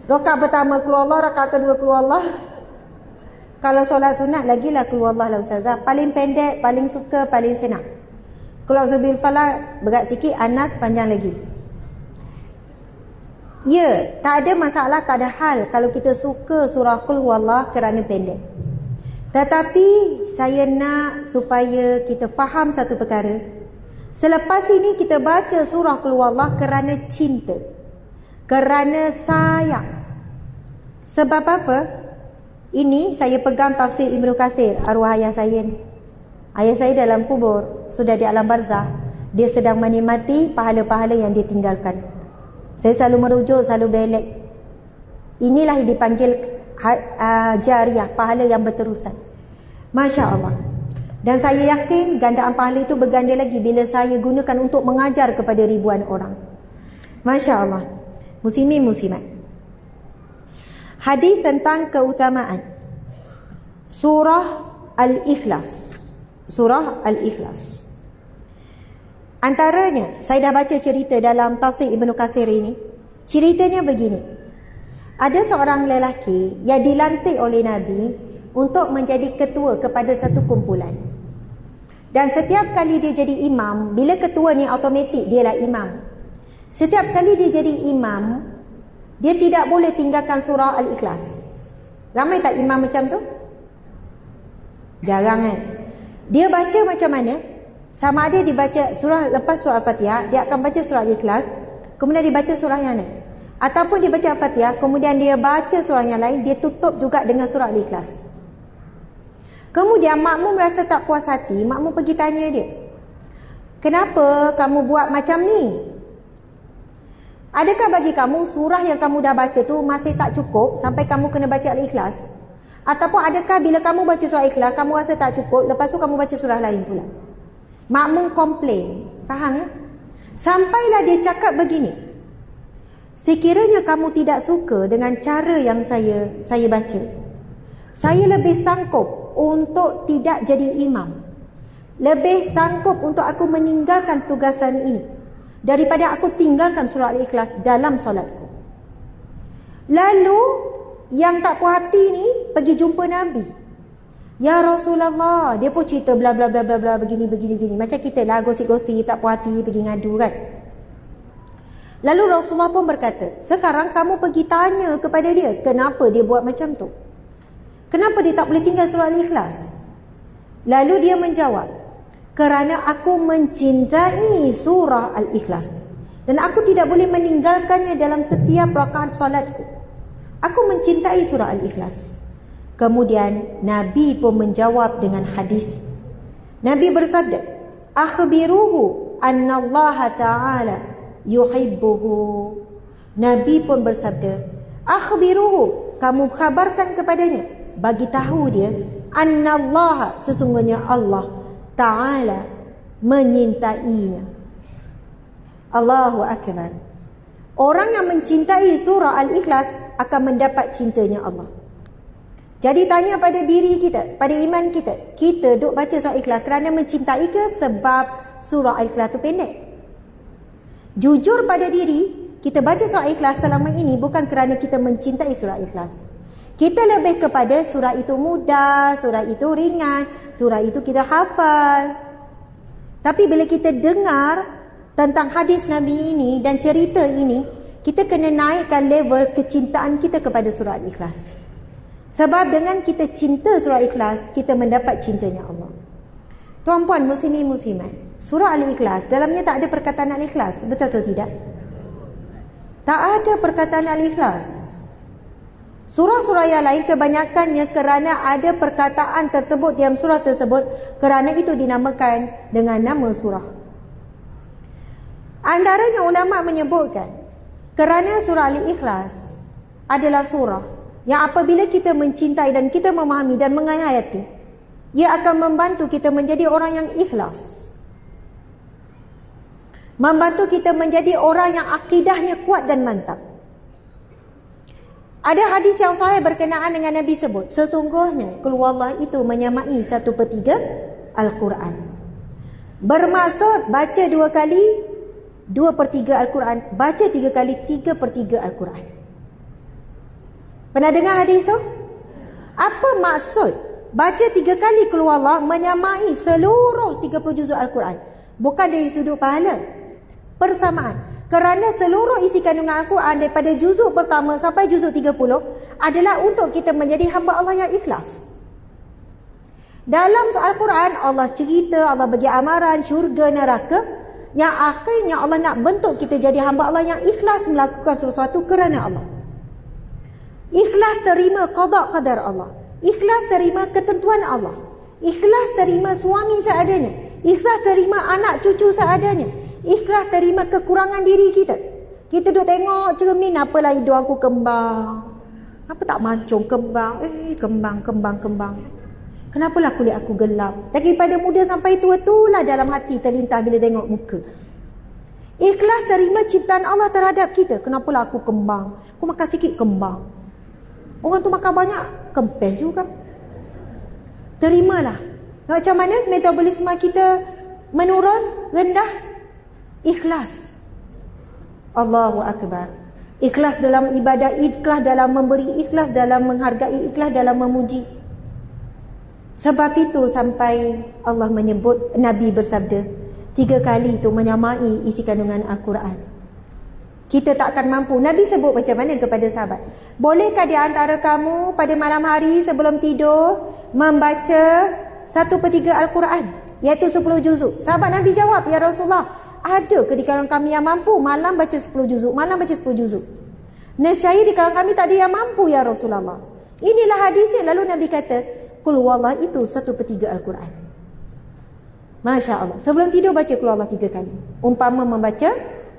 Rakaat pertama Qul huwallahu, rakaat kedua Qul huwallahu. Kalau solat sunat lagilah Qul huwallahu lah Ustazah. Paling pendek, paling suka, paling senang. Qul a'udzu bil falaq berat sikit, An-Nas panjang lagi. Ya, tak ada masalah, tak ada hal kalau kita suka surah Qul huwallahu kerana pendek. Tetapi saya nak supaya kita faham satu perkara. Selepas ini kita baca surah Qul huwallahu kerana cinta, kerana sayang. Sebab apa? Ini saya pegang tafsir Ibnu Katsir, arwah ayah saya ni. Ayah saya dalam kubur, sudah di alam barzah. Dia sedang menikmati pahala-pahala yang dia tinggalkan. Saya selalu merujuk, selalu belek. Inilah yang dipanggil jariah, pahala yang berterusan. Masya Allah. Dan saya yakin gandaan pahala itu berganda lagi bila saya gunakan untuk mengajar kepada ribuan orang. Masya Allah. Muslimin muslimat. Hadis tentang keutamaan surah Al-Ikhlas. Surah Al-Ikhlas. Antaranya, saya dah baca cerita dalam tafsir Ibnu Katsir ini. Ceritanya begini. Ada seorang lelaki yang dilantik oleh Nabi untuk menjadi ketua kepada satu kumpulan. Dan setiap kali dia jadi imam, bila ketua ni automatik dialah imam. Setiap kali dia jadi imam, dia tidak boleh tinggalkan surah Al-Ikhlas. Ramai tak imam macam tu? Jarang kan? Dia baca macam mana? Sama ada dibaca surah, lepas surah Al-Fatihah, dia akan baca surah Al-Ikhlas, kemudian dia baca surah yang lain. Ataupun dia baca Al-Fatihah, kemudian dia baca surah yang lain, dia tutup juga dengan surah Al-Ikhlas. Kemudian makmum rasa tak puas hati, makmum pergi tanya dia, kenapa kamu buat macam ni? Adakah bagi kamu surah yang kamu dah baca tu masih tak cukup sampai kamu kena baca Al-Ikhlas? Ataupun adakah bila kamu baca surah Ikhlas, kamu rasa tak cukup, lepas tu kamu baca surah lain pula? Makmum komplain. Faham ya? Sampailah dia cakap begini, sekiranya kamu tidak suka dengan cara yang saya baca, saya lebih sanggup untuk tidak jadi imam. Lebih sanggup untuk aku meninggalkan tugasan ini daripada aku tinggalkan surah Al-Ikhlas dalam solatku. Lalu yang tak puas hati ni pergi jumpa Nabi. Ya Rasulullah, dia pun cerita bla bla bla bla bla begini. Macam kita lah gosip-gosip, tak puas hati, pergi ngadu kan. Lalu Rasulullah pun berkata, sekarang kamu pergi tanya kepada dia, kenapa dia buat macam tu? Kenapa dia tak boleh tinggal surah Al-Ikhlas? Lalu dia menjawab, kerana aku mencintai surah Al-Ikhlas dan aku tidak boleh meninggalkannya dalam setiap rakaat solatku. Aku mencintai surah Al-Ikhlas. Kemudian Nabi pun menjawab dengan hadis. Nabi bersabda, akhbiruhu anna Allah Ta'ala yuhibbuhu. Nabi pun bersabda, akhbiruhu, kamu kabarkan kepadanya, bagi tahu dia, anna Allah, sesungguhnya Allah Ta'ala menyintainya. Allahu Akbar. Orang yang mencintai surah Al-Ikhlas akan mendapat cintanya Allah. Jadi tanya pada diri kita, pada iman kita, kita duk baca surah Al-Ikhlas kerana mencintai ke sebab surah Al-Ikhlas tu pendek? Jujur pada diri, kita baca surah Al-Ikhlas selama ini bukan kerana kita mencintai surah Al-Ikhlas. Kita lebih kepada surah itu mudah, surah itu ringan, surah itu kita hafal. Tapi bila kita dengar tentang hadis Nabi ini dan cerita ini, kita kena naikkan level kecintaan kita kepada surah Al-Ikhlas. Sebab dengan kita cinta surah Al-Ikhlas, kita mendapat cintanya Allah. Tuan-puan muslimin muslimat, surah Al-Ikhlas dalamnya tak ada perkataan Al-Ikhlas, betul atau tidak? Tak ada perkataan Al-Ikhlas. Surah-surah yang lain kebanyakannya kerana ada perkataan tersebut dalam surah tersebut, kerana itu dinamakan dengan nama surah. Antaranya ulama menyebutkan kerana surah Al-Ikhlas adalah surah yang apabila kita mencintai dan kita memahami dan menghayati, ia akan membantu kita menjadi orang yang ikhlas, membantu kita menjadi orang yang akidahnya kuat dan mantap. Ada hadis yang sahih berkenaan dengan Nabi sebut, sesungguhnya Qul Huwallahu itu menyamai 1/3 Al-Quran. Bermaksud baca 2 kali 2/3 Al-Quran, baca 3 kali 3/3 Al-Quran. Pernah dengar hadis tu? Apa maksud baca 3 kali Qul Huwallahu menyamai seluruh 30 juzuk Al-Quran? Bukan dari sudut pahala, persamaan. Kerana seluruh isi kandungan Al-Quran daripada juzuk pertama sampai juzuk 30 adalah untuk kita menjadi hamba Allah yang ikhlas. Dalam Al-Quran Allah cerita, Allah bagi amaran syurga, neraka, yang akhirnya Allah nak bentuk kita jadi hamba Allah yang ikhlas melakukan sesuatu kerana Allah. Ikhlas terima qada qadar Allah, ikhlas terima ketentuan Allah, ikhlas terima suami seadanya, ikhlas terima anak cucu seadanya, ikhlas terima kekurangan diri kita. Kita duduk tengok cermin, apalah hidung aku kembang, apa tak mancung kembang, kembang. Kenapalah kulit aku gelap. Daripada muda sampai tua, itulah dalam hati terlintas bila tengok muka. Ikhlas terima ciptaan Allah terhadap kita. Kenapalah aku kembang, aku makan sikit kembang, orang tu makan banyak, kempes juga. Terimalah. Macam mana metabolisme kita menurun, rendah? Ikhlas. Allahu Akbar. Ikhlas dalam ibadah, ikhlas dalam memberi, ikhlas dalam menghargai, ikhlas dalam memuji. Sebab itu sampai Allah menyebut, Nabi bersabda 3 kali itu menyamai isi kandungan Al-Quran. Kita tak akan mampu. Nabi sebut macam mana kepada sahabat, bolehkah di antara kamu pada malam hari sebelum tidur membaca 1/3 Al-Quran, iaitu 10 juzuk? Sahabat Nabi jawab, ya Rasulullah, ada ke di kalangan kami yang mampu malam baca 10 juzuk, malam baca 10 juzuk? Nescaya di kalangan kami tak ada yang mampu, ya Rasulullah. Inilah hadisnya. Lalu Nabi kata, Qul Huwallahu itu 1/3 Al-Quran. Masya Allah. Sebelum tidur baca Qul Huwallahu 3 kali, umpama membaca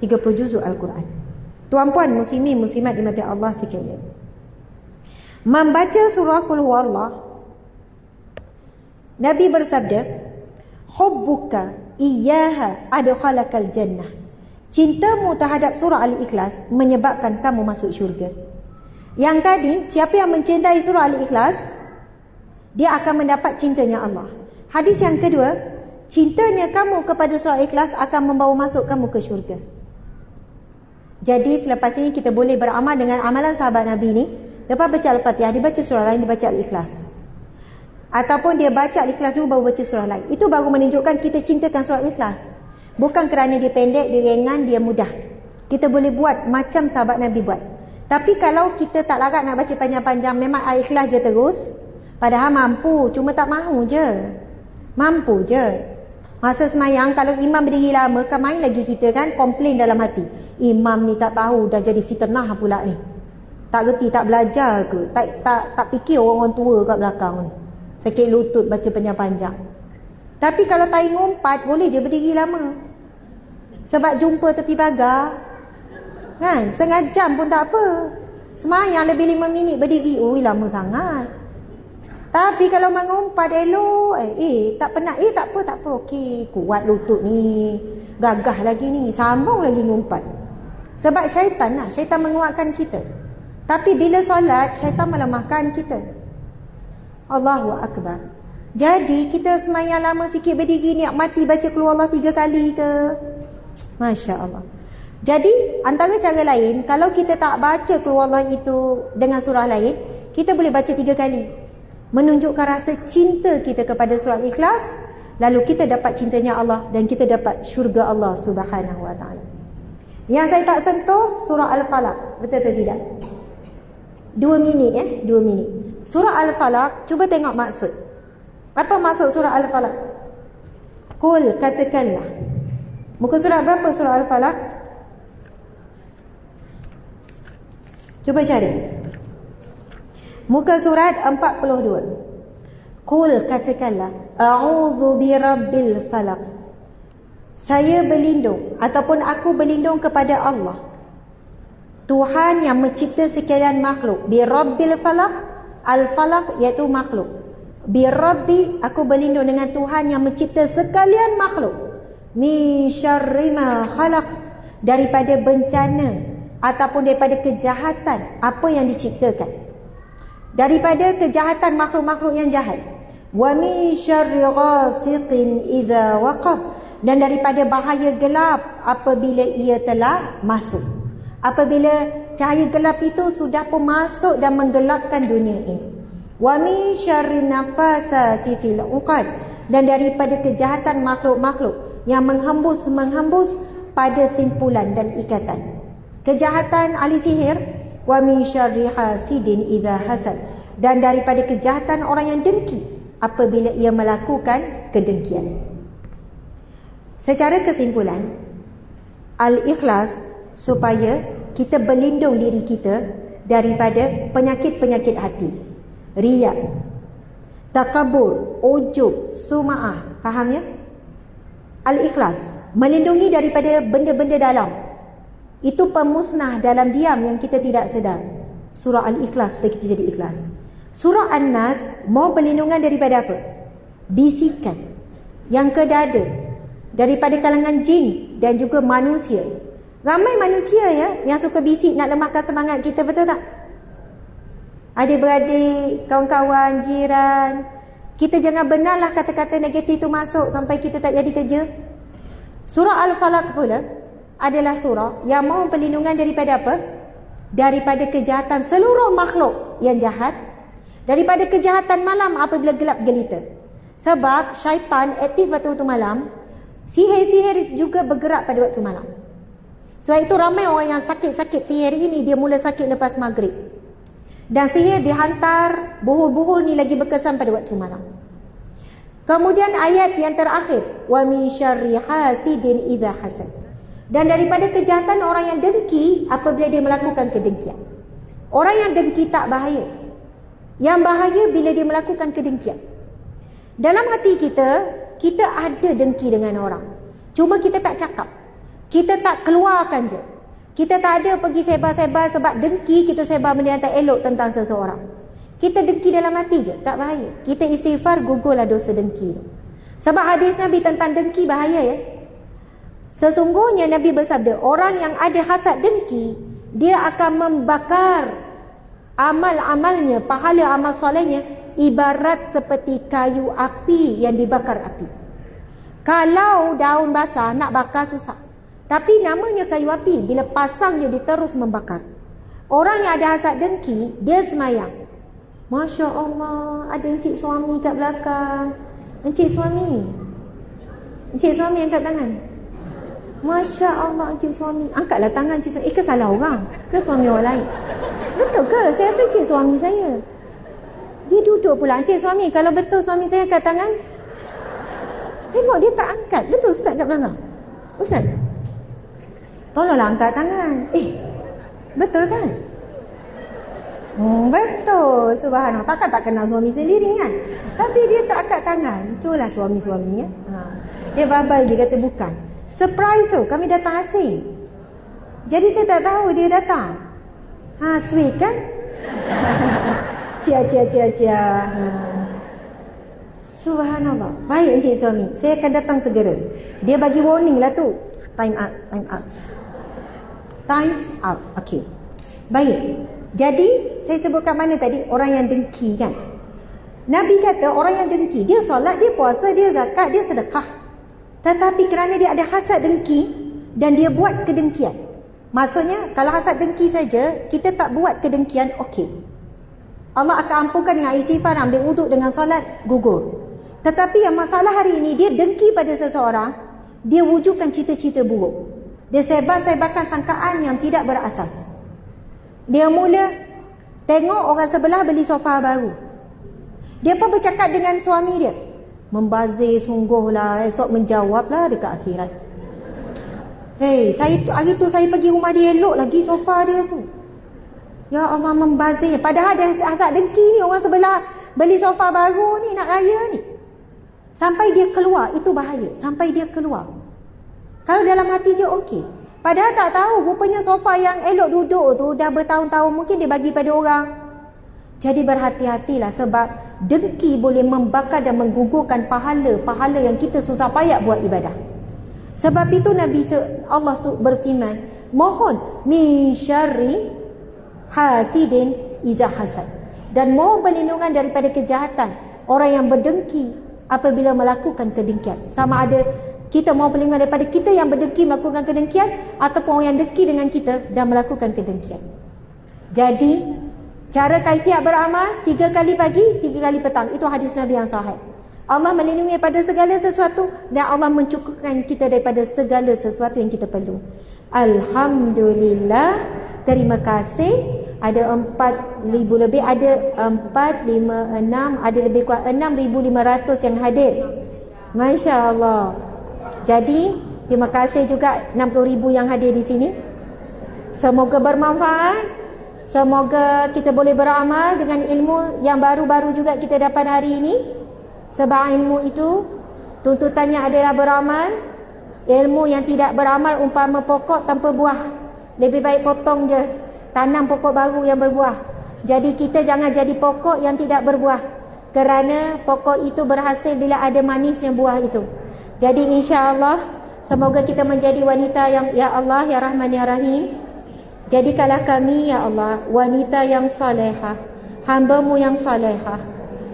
30 juzuk Al-Quran. Tuan-puan muslimin muslimat dimati Allah sekalian, membaca surah Qul Huwallahu, Nabi bersabda, hubbuka iyyaha adkhalakal jannah. Cintamu terhadap surah Al-Ikhlas menyebabkan kamu masuk syurga. Yang tadi, siapa yang mencintai surah Al-Ikhlas, dia akan mendapat cintanya Allah. Hadis yang kedua, cintanya kamu kepada surah Al-Ikhlas akan membawa masuk kamu ke syurga. Jadi selepas ini kita boleh beramal dengan amalan sahabat Nabi ni. Lepas baca Al-Fatihah, dia baca surah lain, dia baca Al-Ikhlas. Ataupun dia baca Al-Ikhlas dulu baru baca surah lain. Itu baru menunjukkan kita cintakan surah Al-Ikhlas. Bukan kerana dia pendek, dia ringan, dia mudah. Kita boleh buat macam sahabat Nabi buat. Tapi kalau kita tak larat nak baca panjang-panjang, memang Al-Ikhlas je terus, padahal mampu, cuma tak mahu je. Mampu je. Masa semayang, kalau imam berdiri lama, kan main lagi kita kan, komplain dalam hati, imam ni tak tahu, dah jadi fitnah pula ni. Tak reti, tak belajar ke, tak fikir orang tua kat belakang ni, sakit lutut baca panjang-panjang. Tapi kalau tahi ngumpat, boleh je berdiri lama. Sebab jumpa tepi pagar kan, setengah jam pun tak apa. Semayang lebih 5 minit berdiri, ui lama sangat. Tapi kalau mengumpat elok, tak penat, tak apa, okey, kuat lutut ni, gagah lagi ni, sambung lagi ngumpat. Sebab syaitan lah, syaitan menguatkan kita. Tapi bila solat, syaitan melemahkan kita. Allahu Akbar. Jadi kita semayang lama sikit berdiri, nikmati baca Qul Huwallahu 3 kali ke. Masya Allah. Jadi antara cara lain, kalau kita tak baca Qul Huwallahu itu dengan surah lain, kita boleh baca 3 kali, menunjukkan rasa cinta kita kepada surah Ikhlas. Lalu kita dapat cintanya Allah dan kita dapat syurga Allah Subhanahu wa ta'ala. Yang saya tak sentuh surah Al-Falaq, betul atau tidak? 2 minit 2 minit. Surah Al-Falaq, cuba tengok maksud. Apa maksud surah Al-Falaq? Qul, katakanlah. Muka surat berapa surah Al-Falaq? Cuba cari. Muka surat 42. Qul, katakanlah, a'udzu birabbil falaq. Saya berlindung ataupun aku berlindung kepada Allah, Tuhan yang mencipta sekalian makhluk. Bi Rabbil Falaq, Al-Falaq iaitu makhluk. Bi Rabbi, aku berlindung dengan Tuhan yang mencipta sekalian makhluk. Min syarri ma khalaq, daripada bencana ataupun daripada kejahatan apa yang diciptakan, daripada kejahatan makhluk-makhluk yang jahat. Wa min syarri ghasiqin idza waqab, dan daripada bahaya gelap apabila ia telah masuk. Apabila cahaya gelap itu sudah pun masuk dan menggelapkan dunia ini. Wa min syarri nafasati fil 'uqad, dan daripada kejahatan makhluk-makhluk yang menghembus pada simpulan dan ikatan. Kejahatan ahli sihir. Wa min syarri hasidin idza hasad, dan daripada kejahatan orang yang dengki apabila ia melakukan kedengkian. Secara kesimpulan, Al-Ikhlas supaya kita berlindung diri kita daripada penyakit-penyakit hati. Riya, takabur, ujub, sum'ah. Faham ya? Al-Ikhlas melindungi daripada benda-benda dalam. Itu pemusnah dalam diam yang kita tidak sedar. Surah Al-Ikhlas supaya kita jadi ikhlas. Surah An-Nas mau perlindungan daripada apa? Bisikan yang ke dada, daripada kalangan jin dan juga manusia. Ramai manusia ya yang suka bisik nak lemahkan semangat kita, betul tak? Adik-beradik, kawan-kawan, jiran. Kita jangan benarlah kata-kata negatif itu masuk sampai kita tak jadi kerja. Surah Al-Falaq pula adalah surah yang mahu perlindungan daripada apa? Daripada kejahatan seluruh makhluk yang jahat, daripada kejahatan malam apabila gelap gelita. Sebab syaitan aktif waktu malam, sihir-sihir juga bergerak pada waktu malam. Sebab itu ramai orang yang sakit-sakit sihir ini, dia mula sakit lepas maghrib. Dan sihir dihantar, buhul-buhul ni lagi berkesan pada waktu malam. Kemudian ayat yang terakhir, wa min syarri hasidin idza hasad, dan daripada kejahatan orang yang dengki apabila dia melakukan kedengkian. Orang yang dengki tak bahaya. Yang bahaya bila dia melakukan kedengkian. Dalam hati kita ada dengki dengan orang. Cuma kita tak cakap. Kita tak keluarkan je. Kita tak ada pergi sebar-sebar sebab dengki kita sebar benda yang tak elok tentang seseorang. Kita dengki dalam hati je, tak bahaya. Kita istighfar, gugurlah dosa dengki. Sebab hadis Nabi tentang dengki bahaya ya. Sesungguhnya Nabi bersabda, orang yang ada hasad dengki, dia akan membakar amal-amalnya, pahala amal solehnya, ibarat seperti kayu api yang dibakar api. Kalau daun basah nak bakar susah. Tapi namanya kayu api, bila pasang dia terus membakar. Orang yang ada hasad dengki, dia semayang. Masya Allah, ada encik suami kat belakang. Encik suami angkat tangan. Masya Allah, encik suami. Angkatlah tangan encik suami. Ke salah orang? Ke suami orang lain? Betul ke? Saya rasa encik suami saya. Dia duduk pula. Encik suami, kalau betul suami saya angkat tangan, tengok dia tak angkat. Betul Ustaz kat belakang? Ustaz, tolonglah angkat tangan. Betul kan? Betul. Subhanallah. Takkan tak kenal suami sendiri kan? Tapi dia tak angkat tangan. Itulah suami-suami ya. Dia babai, dia kata bukan. Surprise tu, kami datang asing. Jadi saya tak tahu dia datang. Sweet kan? Cia. Subhanallah. Baik encik suami, saya akan datang segera. Dia bagi warning lah tu. Time up. Time's up. Okey. Baik. Jadi saya sebutkan mana tadi? Orang yang dengki kan? Nabi kata orang yang dengki, dia solat, dia puasa, dia zakat, dia sedekah. Tetapi kerana dia ada hasad dengki dan dia buat kedengkian. Maksudnya kalau hasad dengki saja, kita tak buat kedengkian, okey. Allah akan ampunkan dengan istighfar, ambil wuduk dengan solat, gugur. Tetapi yang masalah hari ini, dia dengki pada seseorang, dia wujudkan cita-cita buruk. Dia sebar-sebarkan sangkaan yang tidak berasas. Dia mula tengok orang sebelah beli sofa baru. Dia pun bercakap dengan suami dia. Membazir sungguhlah, esok menjawablah dekat akhirat. Hari tu saya pergi rumah dia, elok lagi sofa dia tu. Ya Allah, membazir. Padahal dia hasad dengki ni, orang sebelah beli sofa baru ni, nak raya ni. Sampai dia keluar, itu bahaya. Sampai dia keluar. Kalau dalam hati je okey. Padahal tak tahu rupanya sofa yang elok duduk tu dah bertahun-tahun mungkin dia bagi pada orang. Jadi berhati-hatilah sebab dengki boleh membakar dan menggugurkan pahala yang kita susah payah buat ibadah. Sebab itu Allah berfirman, mohon min syarri hasidin iza hasad, dan mohon perlindungan daripada kejahatan orang yang berdengki apabila melakukan kedengkian. Sama ada kita mohon perlindungan daripada kita yang berdengki melakukan kedengkian ataupun orang yang dengki dengan kita dan melakukan kedengkian. Jadi cara kaifiat beramal 3 kali pagi, 3 kali petang. Itu hadis Nabi yang sahih. Allah melindungi daripada segala sesuatu dan Allah mencukupkan kita daripada segala sesuatu yang kita perlu. Alhamdulillah. Terima kasih. Ada 4,000 lebih, ada 4, 5, 6, ada lebih kurang 6,500 yang hadir. Masya Allah. Jadi terima kasih juga 60,000 yang hadir di sini. Semoga bermanfaat. Semoga kita boleh beramal dengan ilmu yang baru-baru juga kita dapat hari ini. Sebab ilmu itu tuntutannya adalah beramal. Ilmu yang tidak beramal umpama pokok tanpa buah. Lebih baik potong je, tanam pokok baru yang berbuah. Jadi kita jangan jadi pokok yang tidak berbuah, kerana pokok itu berhasil bila ada manisnya buah itu. Jadi insya-Allah semoga kita menjadi wanita yang, ya Allah ya Rahman ya Rahim, jadikanlah kami ya Allah wanita yang salehah, hamba-Mu yang salehah,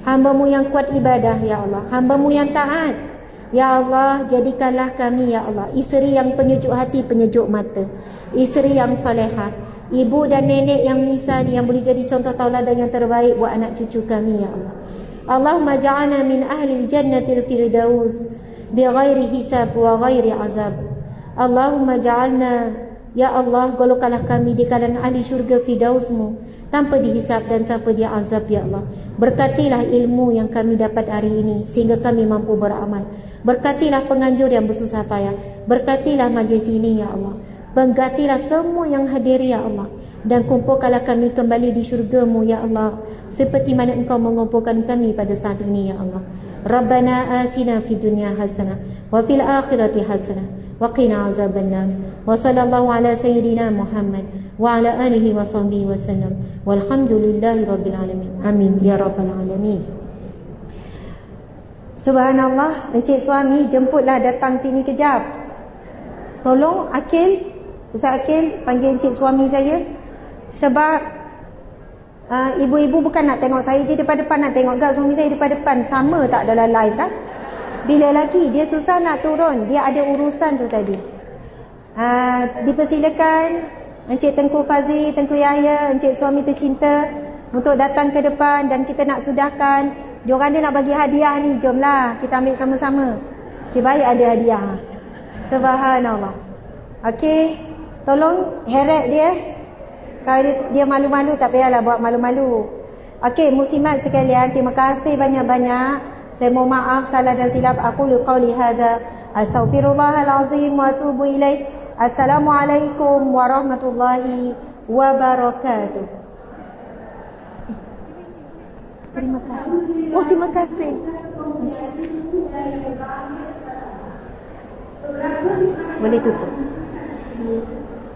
hamba-Mu yang kuat ibadah ya Allah, hamba-Mu yang taat. Ya Allah, jadikanlah kami ya Allah isteri yang penyejuk hati, penyejuk mata, isteri yang salehah, ibu dan nenek yang misal, yang boleh jadi contoh tauladan yang terbaik buat anak cucu kami ya Allah. Allahumma ja'alna min ahli jannatil firdaus bighairi hisab wa ghairi azab. Allahumma ja'alna, ya Allah, golongkanlah kami di kalangan ahli syurga firdaus-Mu tanpa dihisab dan tanpa diazab ya Allah. Berkatilah ilmu yang kami dapat hari ini sehingga kami mampu beramal. Berkatilah penganjur yang bersusah payah. Berkatilah majlis ini ya Allah. Berkatilah semua yang hadir ya Allah, dan kumpulkanlah kami kembali di syurga-Mu ya Allah, seperti mana Engkau mengumpulkan kami pada saat ini ya Allah. Rabbana atina fid dunya hasanah wa fil akhirati hasanah wa qina azabannar. Wa sallallahu ala sayyidina Muhammad wa ala alihi wa sahbihi wasallam. Walhamdulillahi rabbil alamin. Amin ya rabbal alamin. Subhanallah, encik suami jemputlah datang sini kejap. Tolong Akil, Ustaz Akil panggil encik suami saya. Sebab ibu-ibu bukan nak tengok saya je depan-depan, nak tengok gak suami saya depan-depan. Sama tak dalam live kan? Bila lagi dia susah nak turun, dia ada urusan tu tadi. Dipersilakan Encik Tengku Fazli, Tengku Yahya, encik suami tercinta untuk datang ke depan dan kita nak sudahkan. Diorang dia nak bagi hadiah ni, jomlah kita ambil sama-sama. Si baik ada hadiah. Subhanallah. Okey, tolong heret dia. Kalau dia malu-malu tak payahlah buat malu-malu. Okey, muslimat sekalian, terima kasih banyak-banyak. Saya mohon maaf salah dan silap. Aku qauli hadza, astaghfirullahal azim wa atubu ilaih. Assalamualaikum warahmatullahi wabarakatuh. Terima kasih. Oh, terima kasih. Boleh tutup.